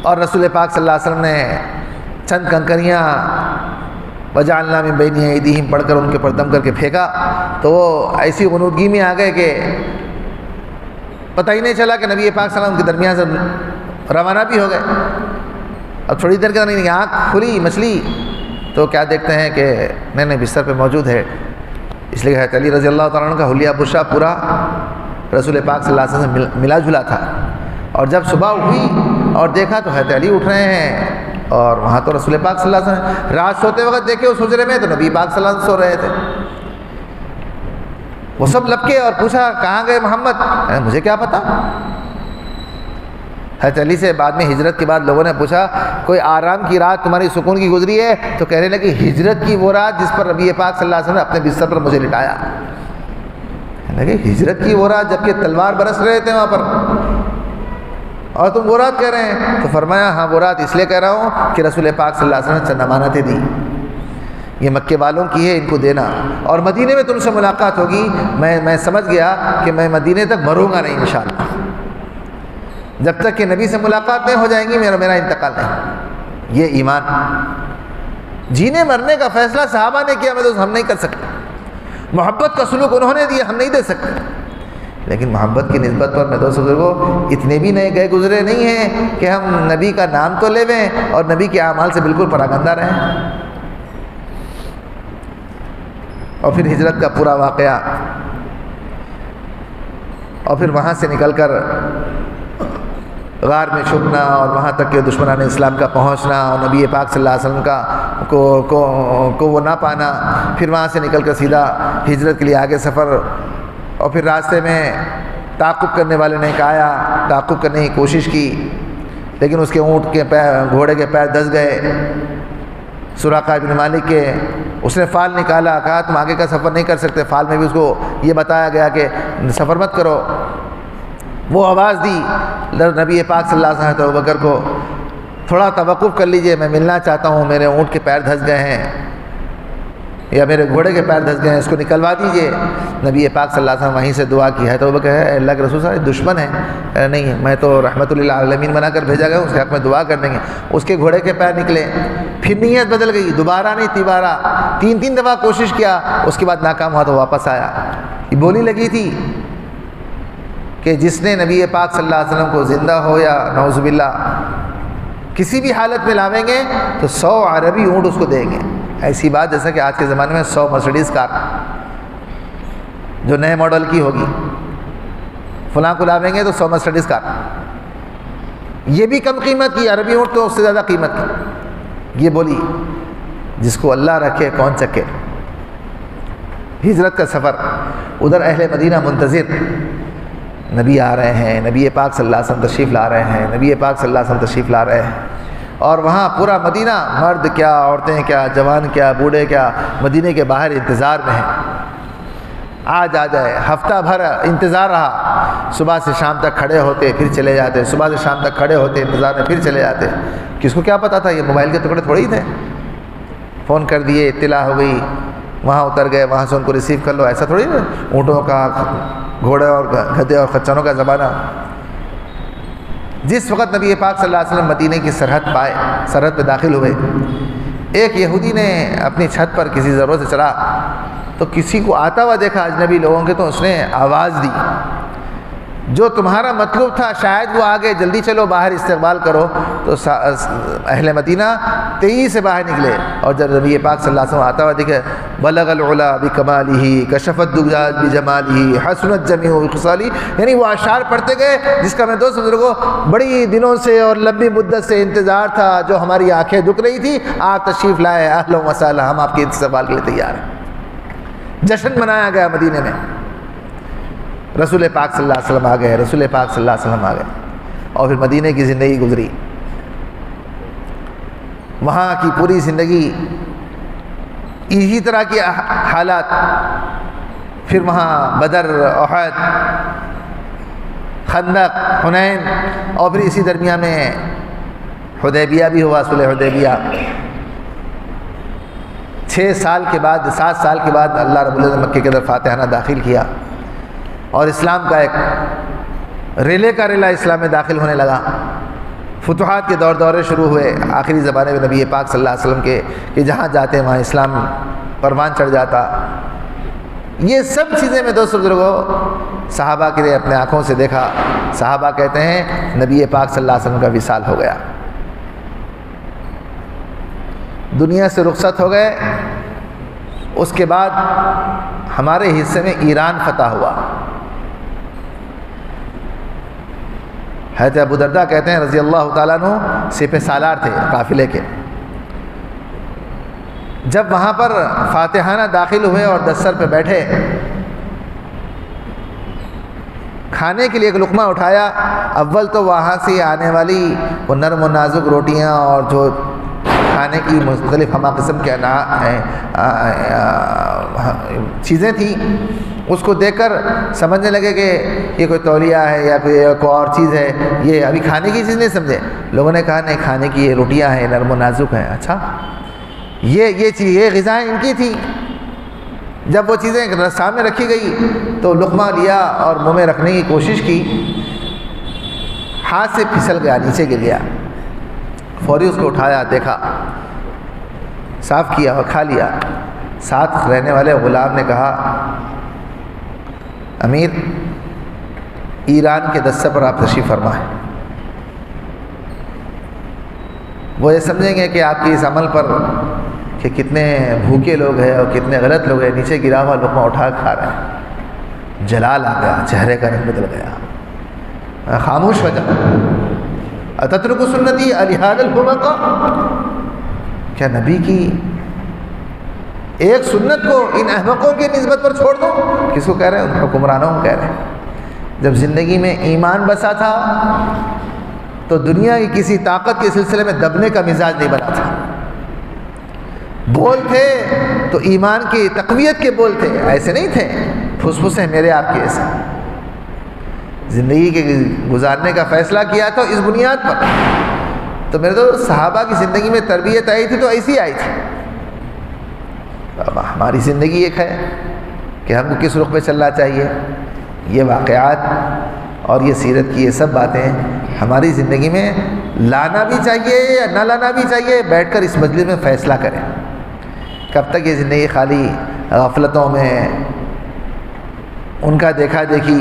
اور رسول پاک صلی اللہ علیہ وسلم نے چند کنکریاں وجعلنا من بین ایدیہم پڑھ کر ان کے پر دم کر کے پھینکا، تو وہ ایسی غنودگی میں آ گئے کہ پتہ ہی نہیں چلا کہ نبی پاک صلی اللہ علیہ وسلم کے درمیان سے روانہ بھی ہو گئے۔ اب تھوڑی دیر کے اندر آنکھ کھلی مچھلی تو کیا دیکھتے ہیں کہ نہیں بستر پہ موجود ہے، اس لیے حضرت علی رضی اللہ تعالیٰ عنہ کا حلیہ بشا پورا رسول پاک صلی اللہ علیہ وسلم سے ملا جلا تھا۔ اور جب صبح ہوئی اور دیکھا تو حضرت علی اٹھ رہے ہیں، اور وہاں تو رسول پاک صلی اللہ علیہ وسلم رات سوتے وقت دیکھے اس حجرے میں تو نبی پاک صلی اللہ علیہ وسلم سو رہے تھے۔ وہ سب لپکے اور پوچھا کہاں گئے محمد؟ مجھے کیا پتا۔ حضرت علی سے بعد میں ہجرت کے بعد لوگوں نے پوچھا کوئی آرام کی رات تمہاری سکون کی گزری ہے؟ تو کہنے لگے ہجرت کی وہ رات جس پر نبی پاک صلی اللہ علیہ وسلم نے اپنے بستر پر مجھے لٹایا۔ کہنے لگے ہجرت کی وہ رات جبکہ تلوار برس رہے تھے وہاں پر، اور تم وہ رات کہہ رہے ہیں؟ تو فرمایا ہاں وہ رات اس لیے کہہ رہا ہوں کہ رسول پاک صلی اللہ علیہ وسلم نے چند امانتیں دی، یہ مکے والوں کی ہے، ان کو دینا، اور مدینے میں تم سے ملاقات ہوگی۔ میں سمجھ گیا کہ میں مدینے تک مروں گا نہیں انشاءاللہ، جب تک کہ نبی سے ملاقات نہیں ہو جائیں گی میرا انتقال نہیں۔ یہ ایمان، جینے مرنے کا فیصلہ صحابہ نے کیا، میں تو ہم نہیں کر سکتے۔ محبت کا سلوک انہوں نے دیا، ہم نہیں دے سکتے۔ لیکن محبت کی نسبت پر میں دوست بزرگوں اتنے بھی نئے گئے گزرے نہیں ہیں کہ ہم نبی کا نام تو لے لیں اور نبی کے اعمال سے بالکل پراگندہ رہیں۔ اور پھر ہجرت کا پورا واقعہ، اور پھر وہاں سے نکل کر غار میں چھپنا اور وہاں تک کہ دشمنان اسلام کا پہنچنا اور نبی پاک صلی اللہ علیہ وسلم کا کو وہ نہ پانا، پھر وہاں سے نکل کر سیدھا ہجرت کے لیے آگے سفر، اور پھر راستے میں تعاقب کرنے والے نے کہا، تعاقب کرنے کی کوشش کی لیکن اس کے اونٹ کے پیر، گھوڑے کے پیر دس گئے، سراقہ ابن مالک کے، اس نے فال نکالا، کہا تم آگے کا سفر نہیں کر سکتے، فال میں بھی اس کو یہ بتایا گیا کہ سفر مت کرو۔ وہ آواز دی نبی پاک صلی اللہ علیہ وسلم ابوبکر کو، تھوڑا توقف کر لیجئے، میں ملنا چاہتا ہوں، میرے اونٹ کے پیر دھس گئے ہیں یا میرے گھوڑے کے پیر دھس گئے ہیں، اس کو نکلوا دیجئے۔ نبی پاک صلی اللہ علیہ وسلم وہیں سے دعا کی ہے تو ابوبکر ہے اللہ کے رسول صلی اللہ علیہ وسلم دشمن ہے، نہیں میں تو رحمت للعالمین بنا کر بھیجا گیا، اس کے حق میں دعا کر دیں گے۔ اس کے گھوڑے کے پیر نکلے، پھر نیت بدل گئی، دوبارہ نہیں تیبارہ، تین دفعہ کوشش کیا، اس کے بعد ناکام ہوا تو واپس آیا۔ یہ بولی لگی تھی کہ جس نے نبی پاک صلی اللہ علیہ وسلم کو زندہ ہو یا نعوذ باللہ کسی بھی حالت میں لاویں گے تو 100 عربی اونٹ اس کو دیں گے۔ ایسی بات جیسا کہ آج کے زمانے میں 100 مرسیڈیز کار جو نئے ماڈل کی ہوگی، فلاں کو لاویں گے تو 100 مرسیڈیز کار، یہ بھی کم قیمت کی، عربی اونٹ تو اس سے زیادہ قیمت کی۔ یہ بولی جس کو اللہ رکھے کون چکے۔ ہجرت کا سفر، ادھر اہل مدینہ منتظر، نبی آ رہے ہیں، نبی پاک صلی اللہ علیہ وسلم تشریف لا رہے ہیں، نبی پاک صلی اللہ علیہ وسلم تشریف لا رہے ہیں، اور وہاں پورا مدینہ، مرد کیا، عورتیں کیا، جوان کیا، بوڑھے کیا، مدینے کے باہر انتظار میں ہیں، آج آ جائے۔ ہفتہ بھر انتظار رہا، صبح سے شام تک کھڑے ہوتے پھر چلے جاتے، صبح سے شام تک کھڑے ہوتے انتظار میں پھر چلے جاتے۔ کس کو کیا پتا تھا، یہ موبائل کے ٹکڑے تھوڑے ہی تھے، فون کر دیے، اطلاع ہو گئی، وہاں اتر گئے، وہاں سے ان کو ریسیو کر لو، ایسا تھوڑی نا اونٹوں کا، گھوڑے اور گدھے اور خچروں کا زمانہ۔ جس وقت نبی پاک صلی اللہ علیہ وسلم مدینے کی سرحد پائے، سرحد پہ داخل ہوئے، ایک یہودی نے اپنی چھت پر کسی ضرورت سے چڑھا تو کسی کو آتا ہوا دیکھا اجنبی لوگوں کے، تو اس نے آواز دی جو تمہارا مطلوب تھا شاید وہ آگے، جلدی چلو باہر استقبال کرو۔ تو اہل مدینہ تیزی سے باہر نکلے، اور جب نبی پاک صلی اللہ علیہ وسلم آتا ہوا دیکھے، بلغ العلا بکمالہ کشفت الدجاج بجمالہ حسنت جمیع خصالہ، یعنی وہ اشعار پڑھتے گئے جس کا میں دوست بزرگوں بڑی دنوں سے اور لمبی مدت سے انتظار تھا، جو ہماری آنکھیں دکھ رہی تھی، آپ تشریف لائے، اہلا و سہلا، ہم آپ کے استقبال کے لیے تیار ہیں۔ جشن منایا گیا مدینے میں، رسول پاک صلی اللہ علیہ وسلم آ گئے، رسول پاک صلی اللہ علیہ وسلم آ گئے، اور پھر مدینے کی زندگی گزری، وہاں کی پوری زندگی اسی طرح کی حالات، پھر وہاں بدر، احد، خندق، حنین، اور پھر اسی درمیان میں حدیبیہ بھی ہوا، صلح حدیبیہ۔ 6 سال کے بعد، 7 سال کے بعد اللہ رب العزت نے مکے کے اندر فاتحانہ داخل کیا، اور اسلام کا ایک ریلے کا ریلا اسلام میں داخل ہونے لگا۔ فتوحات کے دورے شروع ہوئے آخری زمانے میں نبی پاک صلی اللہ علیہ وسلم کے، کہ جہاں جاتے وہاں اسلام پروان چڑھ جاتا۔ یہ سب چیزیں میں دوست بزرگوں صحابہ کے لیے اپنے آنکھوں سے دیکھا۔ صحابہ کہتے ہیں نبی پاک صلی اللہ علیہ وسلم کا وصال ہو گیا، دنیا سے رخصت ہو گئے۔ اس کے بعد ہمارے حصے میں ایران فتح ہوا۔ حضرت ابو درداء کہتے ہیں رضی اللہ تعالیٰ عنہ سپہ سالار تھے قافلے کے، جب وہاں پر فاتحانہ داخل ہوئے اور دستر پہ بیٹھے، کھانے کے لیے ایک لقمہ اٹھایا، اول تو وہاں سے آنے والی وہ نرم و نازک روٹیاں اور جو کھانے کی مختلف ہمہ قسم کے چیزیں تھیں، اس کو دیکھ کر سمجھنے لگے کہ یہ کوئی تولیہ ہے یا کوئی اور چیز ہے، یہ ابھی کھانے کی چیز نہیں سمجھے۔ لوگوں نے کہا نہیں، کھانے کی یہ روٹیاں ہیں، نرم و نازک ہیں۔ اچھا، یہ چیز، یہ غذائیں ان کی تھی۔ جب وہ چیزیں سامنے رکھی گئی تو لقمہ لیا اور منہ میں رکھنے کی کوشش کی، ہاتھ سے پھسل گیا، نیچے گر گیا۔ فوری اس کو اٹھایا، دیکھا صاف کیا اور کھا لیا۔ ساتھ رہنے والے غلام نے کہا امیر ایران کے دستہ پر آپ تشریف فرمائیں، وہ یہ سمجھیں گے کہ آپ کے اس عمل پر کہ کتنے بھوکے لوگ ہیں اور کتنے غلط لوگ ہیں، نیچے گرا ہوا لقمہ اٹھا کھا رہے ہیں۔ جلال آ گیا، چہرے کا رنگ بدل گیا، خاموش ہو جا۔ اتترک سنتی الہذا الحمقى، کیا نبی کی ایک سنت کو ان احمقوں کی نسبت پر چھوڑ دو؟ کس کو کہہ رہے ہیں؟ ان حکمرانوں کو کہہ رہے ہیں۔ جب زندگی میں ایمان بسا تھا تو دنیا کی کسی طاقت کے سلسلے میں دبنے کا مزاج نہیں بنا تھا۔ بول تھے تو ایمان کی تقویت کے بول تھے، ایسے نہیں تھے پھسپھسے میرے آپ کے ایسے۔ زندگی کے گزارنے کا فیصلہ کیا تھا اس بنیاد پر۔ تو میرے تو صحابہ کی زندگی میں تربیت آئی تھی تو ایسی آئی تھی۔ اب ہماری زندگی ایک ہے کہ ہم کو کس رخ پہ چلنا چاہیے۔ یہ واقعات اور یہ سیرت کی یہ سب باتیں ہماری زندگی میں لانا بھی چاہیے یا نہ لانا بھی چاہیے، بیٹھ کر اس مجلس میں فیصلہ کریں۔ کب تک یہ زندگی خالی غفلتوں میں ان کا دیکھا دیکھی،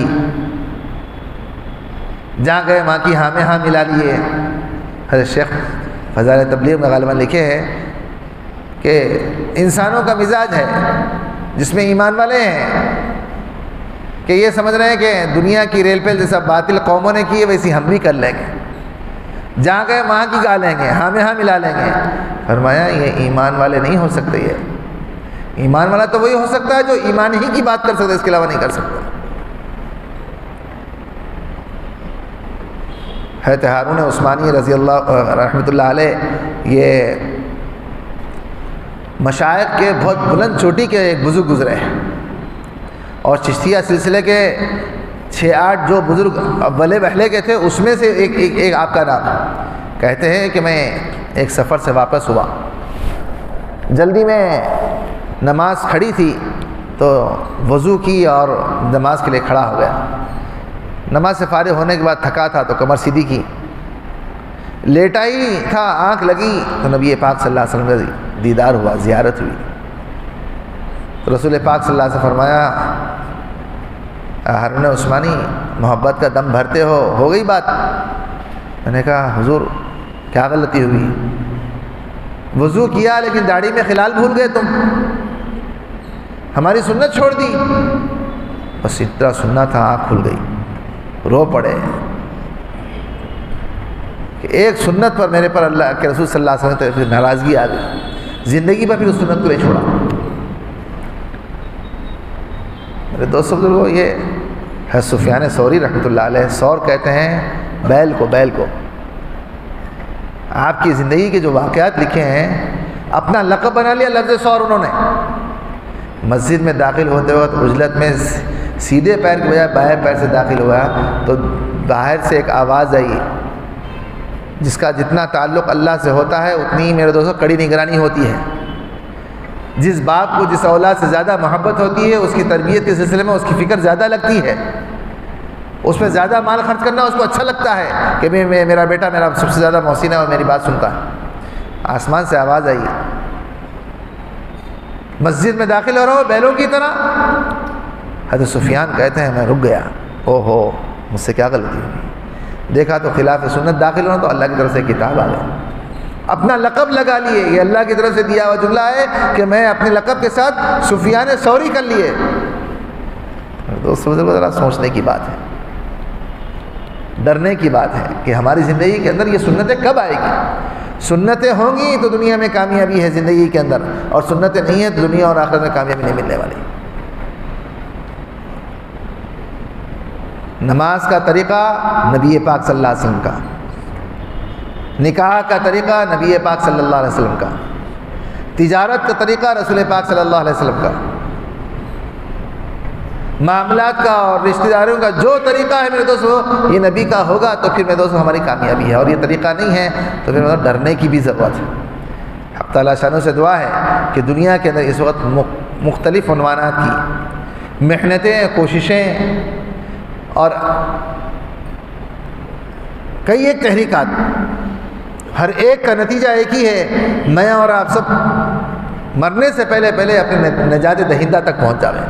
جہاں گئے وہاں کی ہاں میں ہاں ملا لیے۔ حضرت شیخ فضائل تبلیغ میں غالباً لکھے ہیں کہ انسانوں کا مزاج ہے جس میں ایمان والے ہیں کہ یہ سمجھ رہے ہیں کہ دنیا کی ریل پہ جیسا باطل قوموں نے کی ہے ویسی ہم بھی کر لیں گے، جہاں گئے وہاں کی گا لیں گے، ہاں میں ہاں ملا لیں گے۔ فرمایا یہ ایمان والے نہیں ہو سکتے۔ یہ ایمان والا تو وہی ہو سکتا ہے جو ایمان ہی کی بات کر سکتا ہے، اس کے علاوہ نہیں کر سکتا۔ حضرت ہارون عثمانی رضی اللہ رحمۃ اللہ علیہ یہ مشائخ کے بہت بلند چوٹی کے ایک بزرگ گزرے ہیں، اور چشتیہ سلسلے کے 6-8 جو بزرگ اولے پہلے کے تھے اس میں سے ایک آپ کا نام کہتے ہیں کہ میں ایک سفر سے واپس ہوا، جلدی میں نماز کھڑی تھی تو وضو کی اور نماز کے لیے کھڑا ہو گیا۔ نماز سے فارغ ہونے کے بعد تھکا تھا تو کمر سیدھی کی، لیٹا ہی تھا، آنکھ لگی تو نبی پاک صلی اللہ علیہ وسلم کا دیدار ہوا، زیارت ہوئی۔ تو رسول پاک صلی اللہ علیہ وسلم فرمایا ہارون عثمانی محبت کا دم بھرتے ہو گئی بات؟ میں نے کہا حضور کیا غلطی ہوئی؟ وضو کیا لیکن داڑھی میں خلال بھول گئے تم، ہماری سنت چھوڑ دی۔ بس اتنا سننا تھا، آنکھ کھل گئی، رو پڑے کہ ایک سنت پر میرے پر اللہ کے رسول صلی اللہ علیہ وسلم تو ناراضگی آ گئی، زندگی پر پھر اس سنت کو نہیں چھوڑا۔ میرے دوستوں بزرگوں، یہ ہے سفیان ثوری رحمۃ اللہ علیہ، ثور کہتے ہیں بیل کو۔ آپ کی زندگی کے جو واقعات لکھے ہیں اپنا لقب بنا لیا لفظ ثور انہوں نے۔ مسجد میں داخل ہوتے وقت عجلت میں سیدھے پیر کے بجائے بائیں پیر سے داخل ہوا تو باہر سے ایک آواز آئی جس کا جتنا تعلق اللہ سے ہوتا ہے اتنی میرے دوستوں کڑی نگرانی ہوتی ہے۔ جس باپ کو جس اولاد سے زیادہ محبت ہوتی ہے اس کی تربیت کے سلسلے میں اس کی فکر زیادہ لگتی ہے، اس پہ زیادہ مال خرچ کرنا اس کو اچھا لگتا ہے کہ میرا بیٹا میرا سب سے زیادہ محسن ہے اور میری بات سنتا ہے۔ آسمان سے آواز آئی، مسجد میں داخل ہو رہا ہو بیلوں کی طرح۔ حضرت سفیان کہتے ہیں میں رک گیا، اوہو مجھ سے کیا غلطی ہوئی؟ دیکھا تو خلاف سنت داخل ہونا تو اللہ کی طرف سے کتاب آ گئی، اپنا لقب لگا لیے۔ یہ اللہ کی طرف سے دیا ہوا جملہ ہے کہ میں اپنے لقب کے ساتھ سفیان ثوری کر لیے۔ دوستوں ذرا سوچنے کی بات ہے، ڈرنے کی بات ہے کہ ہماری زندگی کے اندر یہ سنتیں کب آئے گی۔ سنتیں ہوں گی تو دنیا میں کامیابی ہے زندگی کے اندر، اور سنتیں نہیں ہیں تو دنیا اور آخرت میں کامیابی نہیں ملنے والی۔ نماز کا طریقہ نبی پاک صلی اللہ علیہ وسلم کا، نکاح کا طریقہ نبی پاک صلی اللہ علیہ وسلم کا، تجارت کا طریقہ رسول پاک صلی اللہ علیہ وسلم کا، معاملات کا اور رشتہ داروں کا جو طریقہ ہے میرے دوستو یہ نبی کا ہوگا تو پھر میرے دوستو ہماری کامیابی ہے، اور یہ طریقہ نہیں ہے تو پھر مطلب ڈرنے کی بھی ضرورت ہے۔ حق تعالیٰ شانوں سے دعا ہے کہ دنیا کے اندر اس وقت مختلف عنوانات کی محنتیں، کوششیں اور کئی ایک تحریکات، ہر ایک کا نتیجہ ایک ہی ہے، میں اور آپ سب مرنے سے پہلے پہلے اپنے نجات دہندہ تک پہنچ جاویں،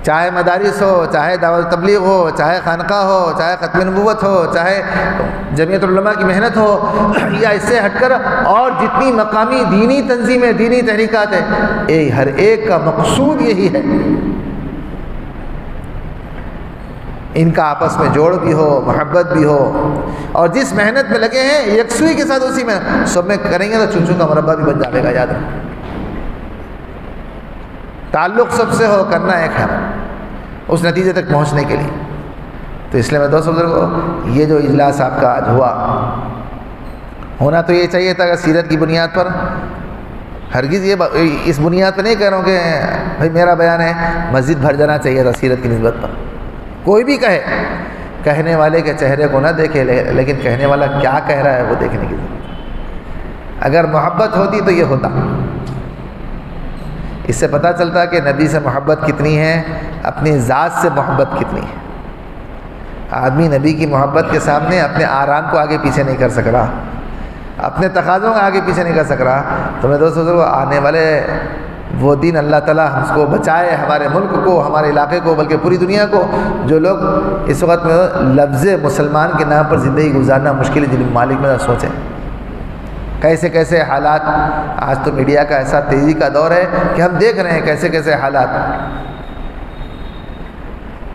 چاہے مدارس ہو، چاہے دعوت تبلیغ ہو، چاہے خانقاہ ہو، چاہے ختم نبوت ہو، چاہے جمعیت العلماء کی محنت ہو، یا اس سے ہٹ کر اور جتنی مقامی دینی تنظیمیں، دینی تحریکات ہیں، ہر ایک کا مقصود یہی ہے، ان کا آپس میں جوڑ بھی ہو، محبت بھی ہو، اور جس محنت میں لگے ہیں یکسوئی کے ساتھ اسی میں سب میں کریں گے تو چنچو کا مربع بھی بن جائے گا. یاد رکھیں، تعلق سب سے ہو، کرنا ایک ہے اس نتیجے تک پہنچنے کے لیے. تو اس لیے میں دوستوں بزرگوں، یہ جو اجلاس آپ کا آج ہوا، ہونا تو یہ چاہیے تھا کہ سیرت کی بنیاد پر، ہرگز یہ اس بنیاد پہ نہیں کہہ رہا ہوں کہ بھائی میرا بیان ہے مسجد بھر جانا چاہیے تھا سیرت کی نسبت پر. کوئی بھی کہے، کہنے والے کے چہرے کو نہ دیکھے، لیکن کہنے والا کیا کہہ رہا ہے وہ دیکھنے کی ضرورت ہے. اگر محبت ہوتی تو یہ ہوتا. اس سے پتہ چلتا کہ نبی سے محبت کتنی ہے، اپنی ذات سے محبت کتنی ہے. آدمی نبی کی محبت کے سامنے اپنے آرام کو آگے پیچھے نہیں کر سک رہا، اپنے تقاضوں کو آگے پیچھے نہیں کر سک رہا. تو میں دوستوں آنے والے وہ دن اللہ تعالیٰ ہم کو بچائے، ہمارے ملک کو، ہمارے علاقے کو، بلکہ پوری دنیا کو. جو لوگ اس وقت میں لفظ مسلمان کے نام پر زندگی گزارنا مشکل ہے، جن ممالک میں سوچیں کیسے کیسے حالات. آج تو میڈیا کا ایسا تیزی کا دور ہے کہ ہم دیکھ رہے ہیں کیسے کیسے حالات،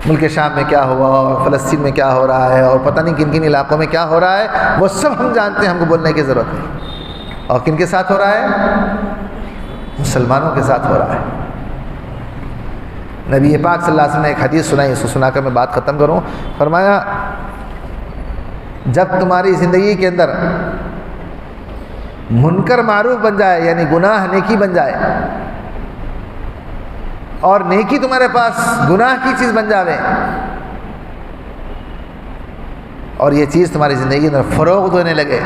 ملک شام میں کیا ہوا اور فلسطین میں کیا ہو رہا ہے، اور پتہ نہیں کن کن علاقوں میں کیا ہو رہا ہے، وہ سب ہم جانتے ہیں، ہم کو بولنے کی ضرورت نہیں. اور کن کے ساتھ ہو رہا ہے؟ مسلمانوں کے ساتھ ہو رہا ہے. نبی پاک صلی اللہ علیہ وسلم نے ایک حدیث سنائی، اس کو سنا کر میں بات ختم کروں. فرمایا جب تمہاری زندگی کے اندر منکر معروف بن جائے، یعنی گناہ نیکی بن جائے، اور نیکی تمہارے پاس گناہ کی چیز بن جاوے، اور یہ چیز تمہاری زندگی میں فروغ دینے لگے،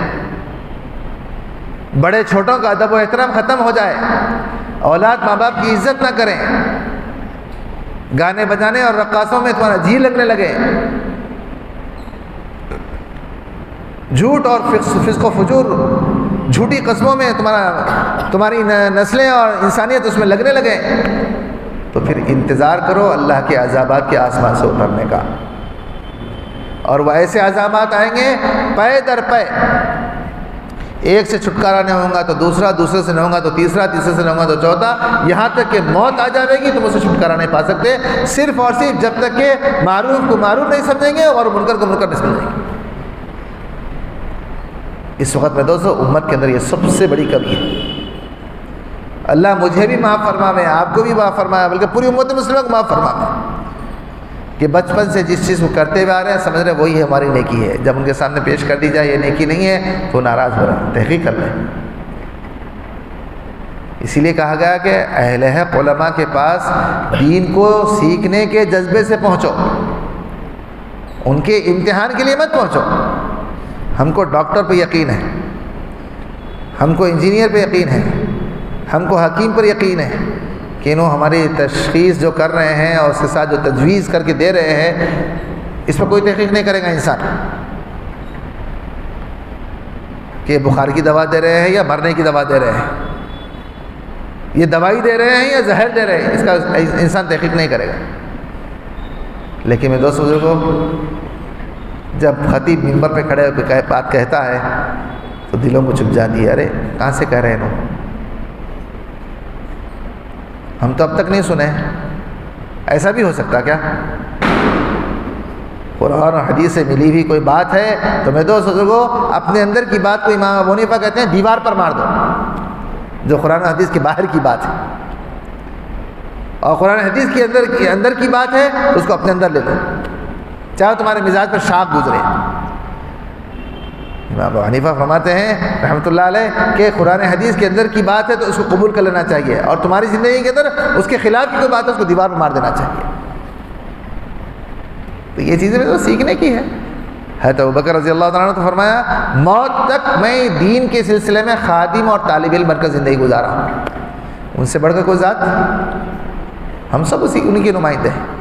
بڑے چھوٹوں کا ادب و احترام ختم ہو جائے، اولاد ماں باپ کی عزت نہ کریں، گانے بجانے اور رقاصوں میں تمہارا جی لگنے لگے، جھوٹ اور فسق و فجور، جھوٹی قسموں میں تمہاری نسلیں اور انسانیت اس میں لگنے لگے، تو پھر انتظار کرو اللہ کے عذابات کے آسمان سے اترنے کا. اور وہ ایسے عذابات آئیں گے پے در پے، ایک سے چھٹکارا نہیں ہوگا تو دوسرا، دوسرے سے نہیں ہوگا تو تیسرا، تیسرے سے نہیں ہوگا تو چوتھا، یہاں تک کہ موت آ جائے گی تم اسے چھٹکارا نہیں پا سکتے، صرف اور صرف جب تک کہ معروف کو معروف نہیں سمجھیں گے اور منکر کو منکر نہیں سمجھیں گے. اس وقت میں دوستو امت کے اندر یہ سب سے بڑی کمی ہے. اللہ مجھے بھی معاف فرمائے، آپ کو بھی معاف فرمائے، بلکہ پوری امت مسلمہ کو معاف فرمائے کہ بچپن سے جس چیز کو کرتے ہوئے آ رہے ہیں سمجھ رہے ہیں وہی ہماری نیکی ہے. جب ان کے سامنے پیش کر دی جائے یہ نیکی نہیں ہے تو ناراض ہو رہا ہے. تحقیق کر لیں. اسی لیے کہا گیا کہ اہل حق علماء کے پاس دین کو سیکھنے کے جذبے سے پہنچو، ان کے امتحان کے لیے مت پہنچو. ہم کو ڈاکٹر پہ یقین ہے، ہم کو انجینئر پہ یقین ہے، ہم کو حکیم پر یقین ہے کہ انہوں ہماری تشخیص جو کر رہے ہیں اور اس کے ساتھ جو تجویز کر کے دے رہے ہیں اس پر کوئی تحقیق نہیں کرے گا انسان کہ بخار کی دوا دے رہے ہیں یا مرنے کی دوا دے رہے ہیں، یہ دوائی دے رہے ہیں یا زہر دے رہے ہیں، اس کا انسان تحقیق نہیں کرے گا. لیکن میں دوست بزرگوں جب خطیب منبر پہ کھڑے ہو کے بات کہتا ہے تو دلوں کو چپ جاتی ہے. ارے کہاں سے کہہ رہے ہیں انہوں، ہم تو اب تک نہیں سنے. ایسا بھی ہو سکتا کیا؟ قرآن اور حدیث سے ملی ہوئی کوئی بات ہے تو میں دوست بزرگوں اپنے اندر کی بات کو امام ابو حنیفہ کہتے ہیں دیوار پر مار دو. جو قرآن و حدیث کے باہر کی بات ہے اور قرآن حدیث کے اندر کی بات ہے اس کو اپنے اندر لے لو، چاہے تمہارے مزاج پر شاخ گزرے. امام ابو حنیفہ فرماتے ہیں رحمۃ اللہ علیہ کہ قرآن حدیث کے اندر کی بات ہے تو اس کو قبول کر لینا چاہیے، اور تمہاری زندگی کے اندر اس کے خلاف کی کوئی بات ہے اس کو دیوار پر مار دینا چاہیے. تو یہ چیزیں تو سیکھنے کی ہے. حضرت ابوبکر رضی اللہ تعالیٰ نے تو فرمایا موت تک میں دین کے سلسلے میں خادم اور طالب علم بن کر زندگی گزارا ہوں، ان سے بڑھ کر کوئی ذات، ہم سب انہی کے نمائندے ہیں.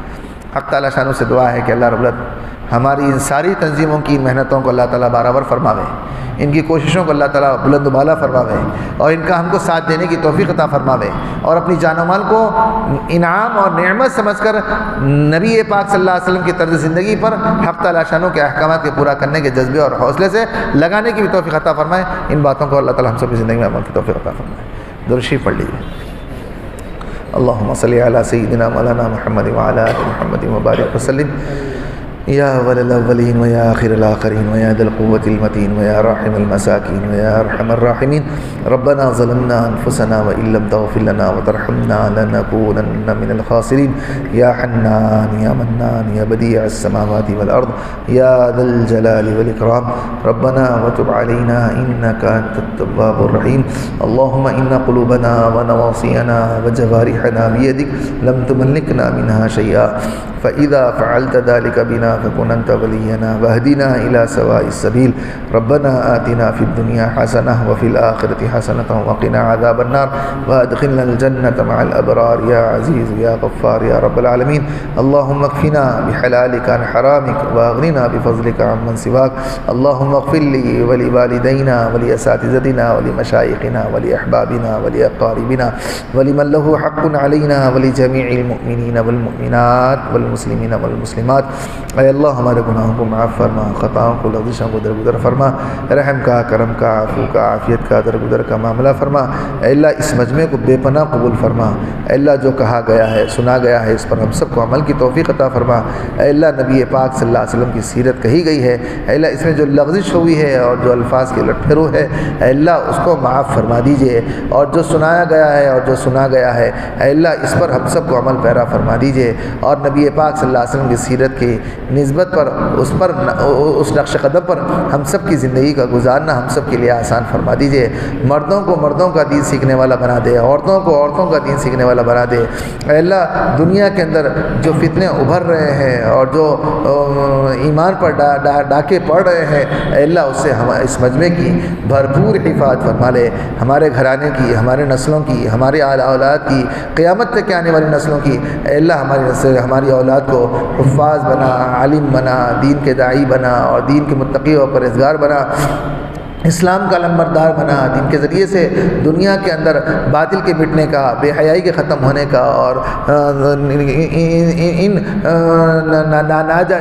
حق تعالیٰ شانہ سے دعا ہے کہ اللہ رب العزت ہماری ان ساری تنظیموں کی محنتوں کو اللہ تعالیٰ برابر فرماوے، ان کی کوششوں کو اللہ تعالیٰ بلند و بالا فرماوے، اور ان کا ہم کو ساتھ دینے کی توفیق عطا فرماوے، اور اپنی جان و مال کو انعام اور نعمت سمجھ کر نبی پاک صلی اللہ علیہ وسلم کی طرز زندگی پر حق تعالیٰ شانہ کے احکامات کے پورا کرنے کے جذبے اور حوصلے سے لگانے کی بھی توفیق عطا فرمائے۔ ان باتوں کو اللہ تعالیٰ ہم سب کی زندگی میں عمل کی توفیق عطا فرمائے۔ درود شریف پڑھ لیجیے۔ اللہم صلی علی سیدنا مولانا محمد وعلی آل محمد وبارک وسلم یا اول الاولین و یا آخر الآخرین و یا ذی القوة المتین و یا راحم المساکین و یا ارحم الراحمین ربنا ظلمنا انفسنا وان لم تغفر لنا وترحمنا لنکونن من الخاسرین یا حنان یا منان یا بدیع السماوات والارض یا ذا الجلال والاکرام ربنا وتب علینا انک انت التواب الرحیم اللہم ان قلوبنا ونواصینا وجوارحنا بیدک لم تملکنا منها شیئا فإذا فعلت ذلك بنا فكن أنت ولينا واهدنا إلى سواء السبيل ربنا آتنا في الدنيا حسنة وفي الآخرة حسنة وقنا عذاب النار وادخلنا الجنة مع الأبرار يا عزيز يا غفار يا رب العالمين اللهم اكفنا بحلالك عن حرامك واغننا بفضلك عمن سواك اللهم اغفر لي ولوالدينا ولأساتذتنا ولمشايخنا ولأحبابنا ولأقاربنا ولمن له حق علينا ولجميع المؤمنين والمؤمنات والمسلمین والمسلمات۔ اے اللہ ہمارے گناہوں کو معاف فرما، خطاؤں کو لغزشوں کو درگزر فرما، رحم کا، کرم کا، عفو کا، عافیت کا، درگزر کا معاملہ فرما۔ اے اللہ اس مجمع کو بے پناہ قبول فرما۔ اے اللہ جو کہا گیا ہے سنا گیا ہے اس پر ہم سب کو عمل کی توفیق عطا فرما۔ اے اللہ نبی پاک صلی اللہ علیہ وسلم کی سیرت کہی گئی ہے، اے اللہ اس میں جو لغزش ہوئی ہے اور جو الفاظ کی الٹ پھرو ہے اے اللہ اس کو معاف فرما دیجئے، اور جو سنایا گیا ہے اور جو سنا گیا ہے اے اللہ اس پر ہم سب کو عمل پیرا فرما دیجئے، اور نبی پاک صلی اللہ علیہ وسلم کی سیرت کی نسبت پر اس نقش قدم پر ہم سب کی زندگی کا گزارنا ہم سب کے لیے آسان فرما دیجئے۔ مردوں کو مردوں کا دین سیکھنے والا بنا دے، عورتوں کو عورتوں کا دین سیکھنے والا بنا دے۔ اے اللہ دنیا کے اندر جو فتنے ابھر رہے ہیں اور جو ایمان پر ڈاکے پڑ رہے ہیں اے اللہ اس سے اس مجمع کی بھرپور حفاظت فرما لے، ہمارے گھرانے کی، ہمارے نسلوں کی، ہمارے اولاد کی، قیامت تک آنے والی نسلوں کی اے اللہ ہماری اولاد کو حفاظ بنا، عالم بنا، دین کے داعی بنا اور دین کے متقی و پرہیزگار بنا، اسلام کا لمبردار بنا، جن کے ذریعے سے دنیا کے اندر باطل کے مٹنے کا، بے حیائی کے ختم ہونے کا اور ان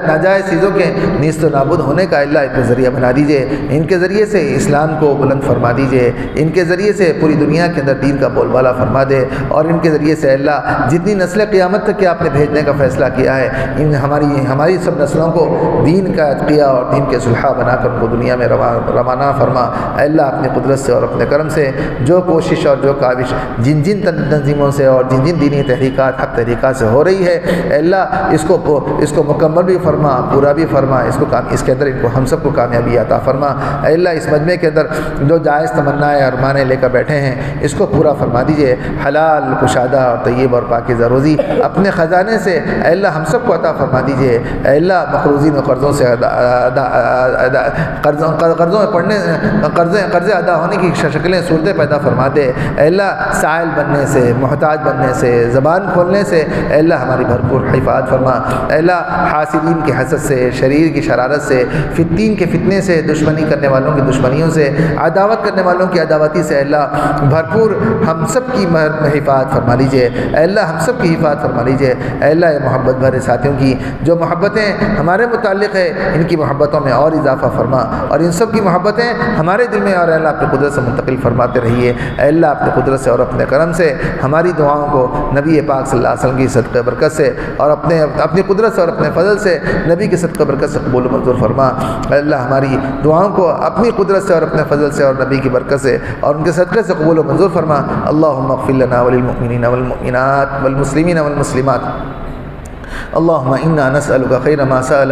ناجائز چیزوں کے نیست و نابود ہونے کا اللہ ایک ذریعہ بنا دیجئے۔ ان کے ذریعے سے اسلام کو بلند فرما دیجئے، ان کے ذریعے سے پوری دنیا کے اندر دین کا بول بالا فرما دے، اور ان کے ذریعے سے اللہ جتنی نسلیں قیامت تک کہ آپ نے بھیجنے کا فیصلہ کیا ہے ان ہماری سب نسلوں کو دین کا اتقیہ اور دین کے صلحہ بنا کر ان کو دنیا میں روانہ فرما۔ اے اللہ اپنی قدرت سے اور اپنے کرم سے جو کوشش اور جو کاوش جن تنظیموں سے اور جن دینی تحریکات حق تحریکات سے ہو رہی ہے اے اللہ اس کو مکمل بھی فرما، پورا بھی فرما، اس کے اندر ان کو ہم سب کو کامیابی عطا فرما۔ اے اللہ اس مجمع کے اندر جو جائز تمنائیں اور ارمانیں لے کر بیٹھے ہیں اس کو پورا فرما دیجئے، حلال کشادہ اور طیب اور پاکیزہ روزی اپنے خزانے سے اے اللہ ہم سب کو عطا فرما دیجئے۔ اے اللہ مقروضین و قرضوں سے قرضوں میں پڑنے قرضے ادا ہونے کی شکلیں صورتیں پیدا فرما دے۔ اے اللہ سائل بننے سے، محتاج بننے سے، زبان کھولنے سے اے اللہ ہماری بھرپور حفاظت فرما۔ اے اللہ حاسدین کی حسد سے، شریر کی شرارت سے، فتین کے فتنے سے، دشمنی کرنے والوں کی دشمنیوں سے، عداوت کرنے والوں کی عداوتی سے اے اللہ بھرپور ہم سب کی حفاظت فرما لیجئے۔ اے اللہ ہم سب کی حفاظت فرما لیجئے۔ اے اللہ محبت بھرے ساتھیوں کی جو محبتیں ہمارے متعلق ہے ان کی محبتوں میں اور اضافہ فرما، اور ان سب کی محبتیں ہمارے دل میں اور اللہ اپنے قدرت سے منتقل فرماتے رہیے۔ اے اللہ اپنے قدرت سے اور اپنے کرم سے ہماری دعاؤں کو نبی پاک صلی اللہ علیہ وسلم کی صدقہ برکت سے اور اپنی قدرت سے اور اپنے فضل سے نبی کی صدقہ برکت سے قبول و منظور فرما۔ اے اللہ ہماری دعاؤں کو اپنی قدرت سے اور اپنے فضل سے اور نبی کی برکت سے اور ان کے صدقے سے قبول و منظور فرما۔ اللہم اغفر لنا وللمؤمنین والمؤمنات والمسلمین والمسلمات۔ اللہم انا نسألک خیر ما سأل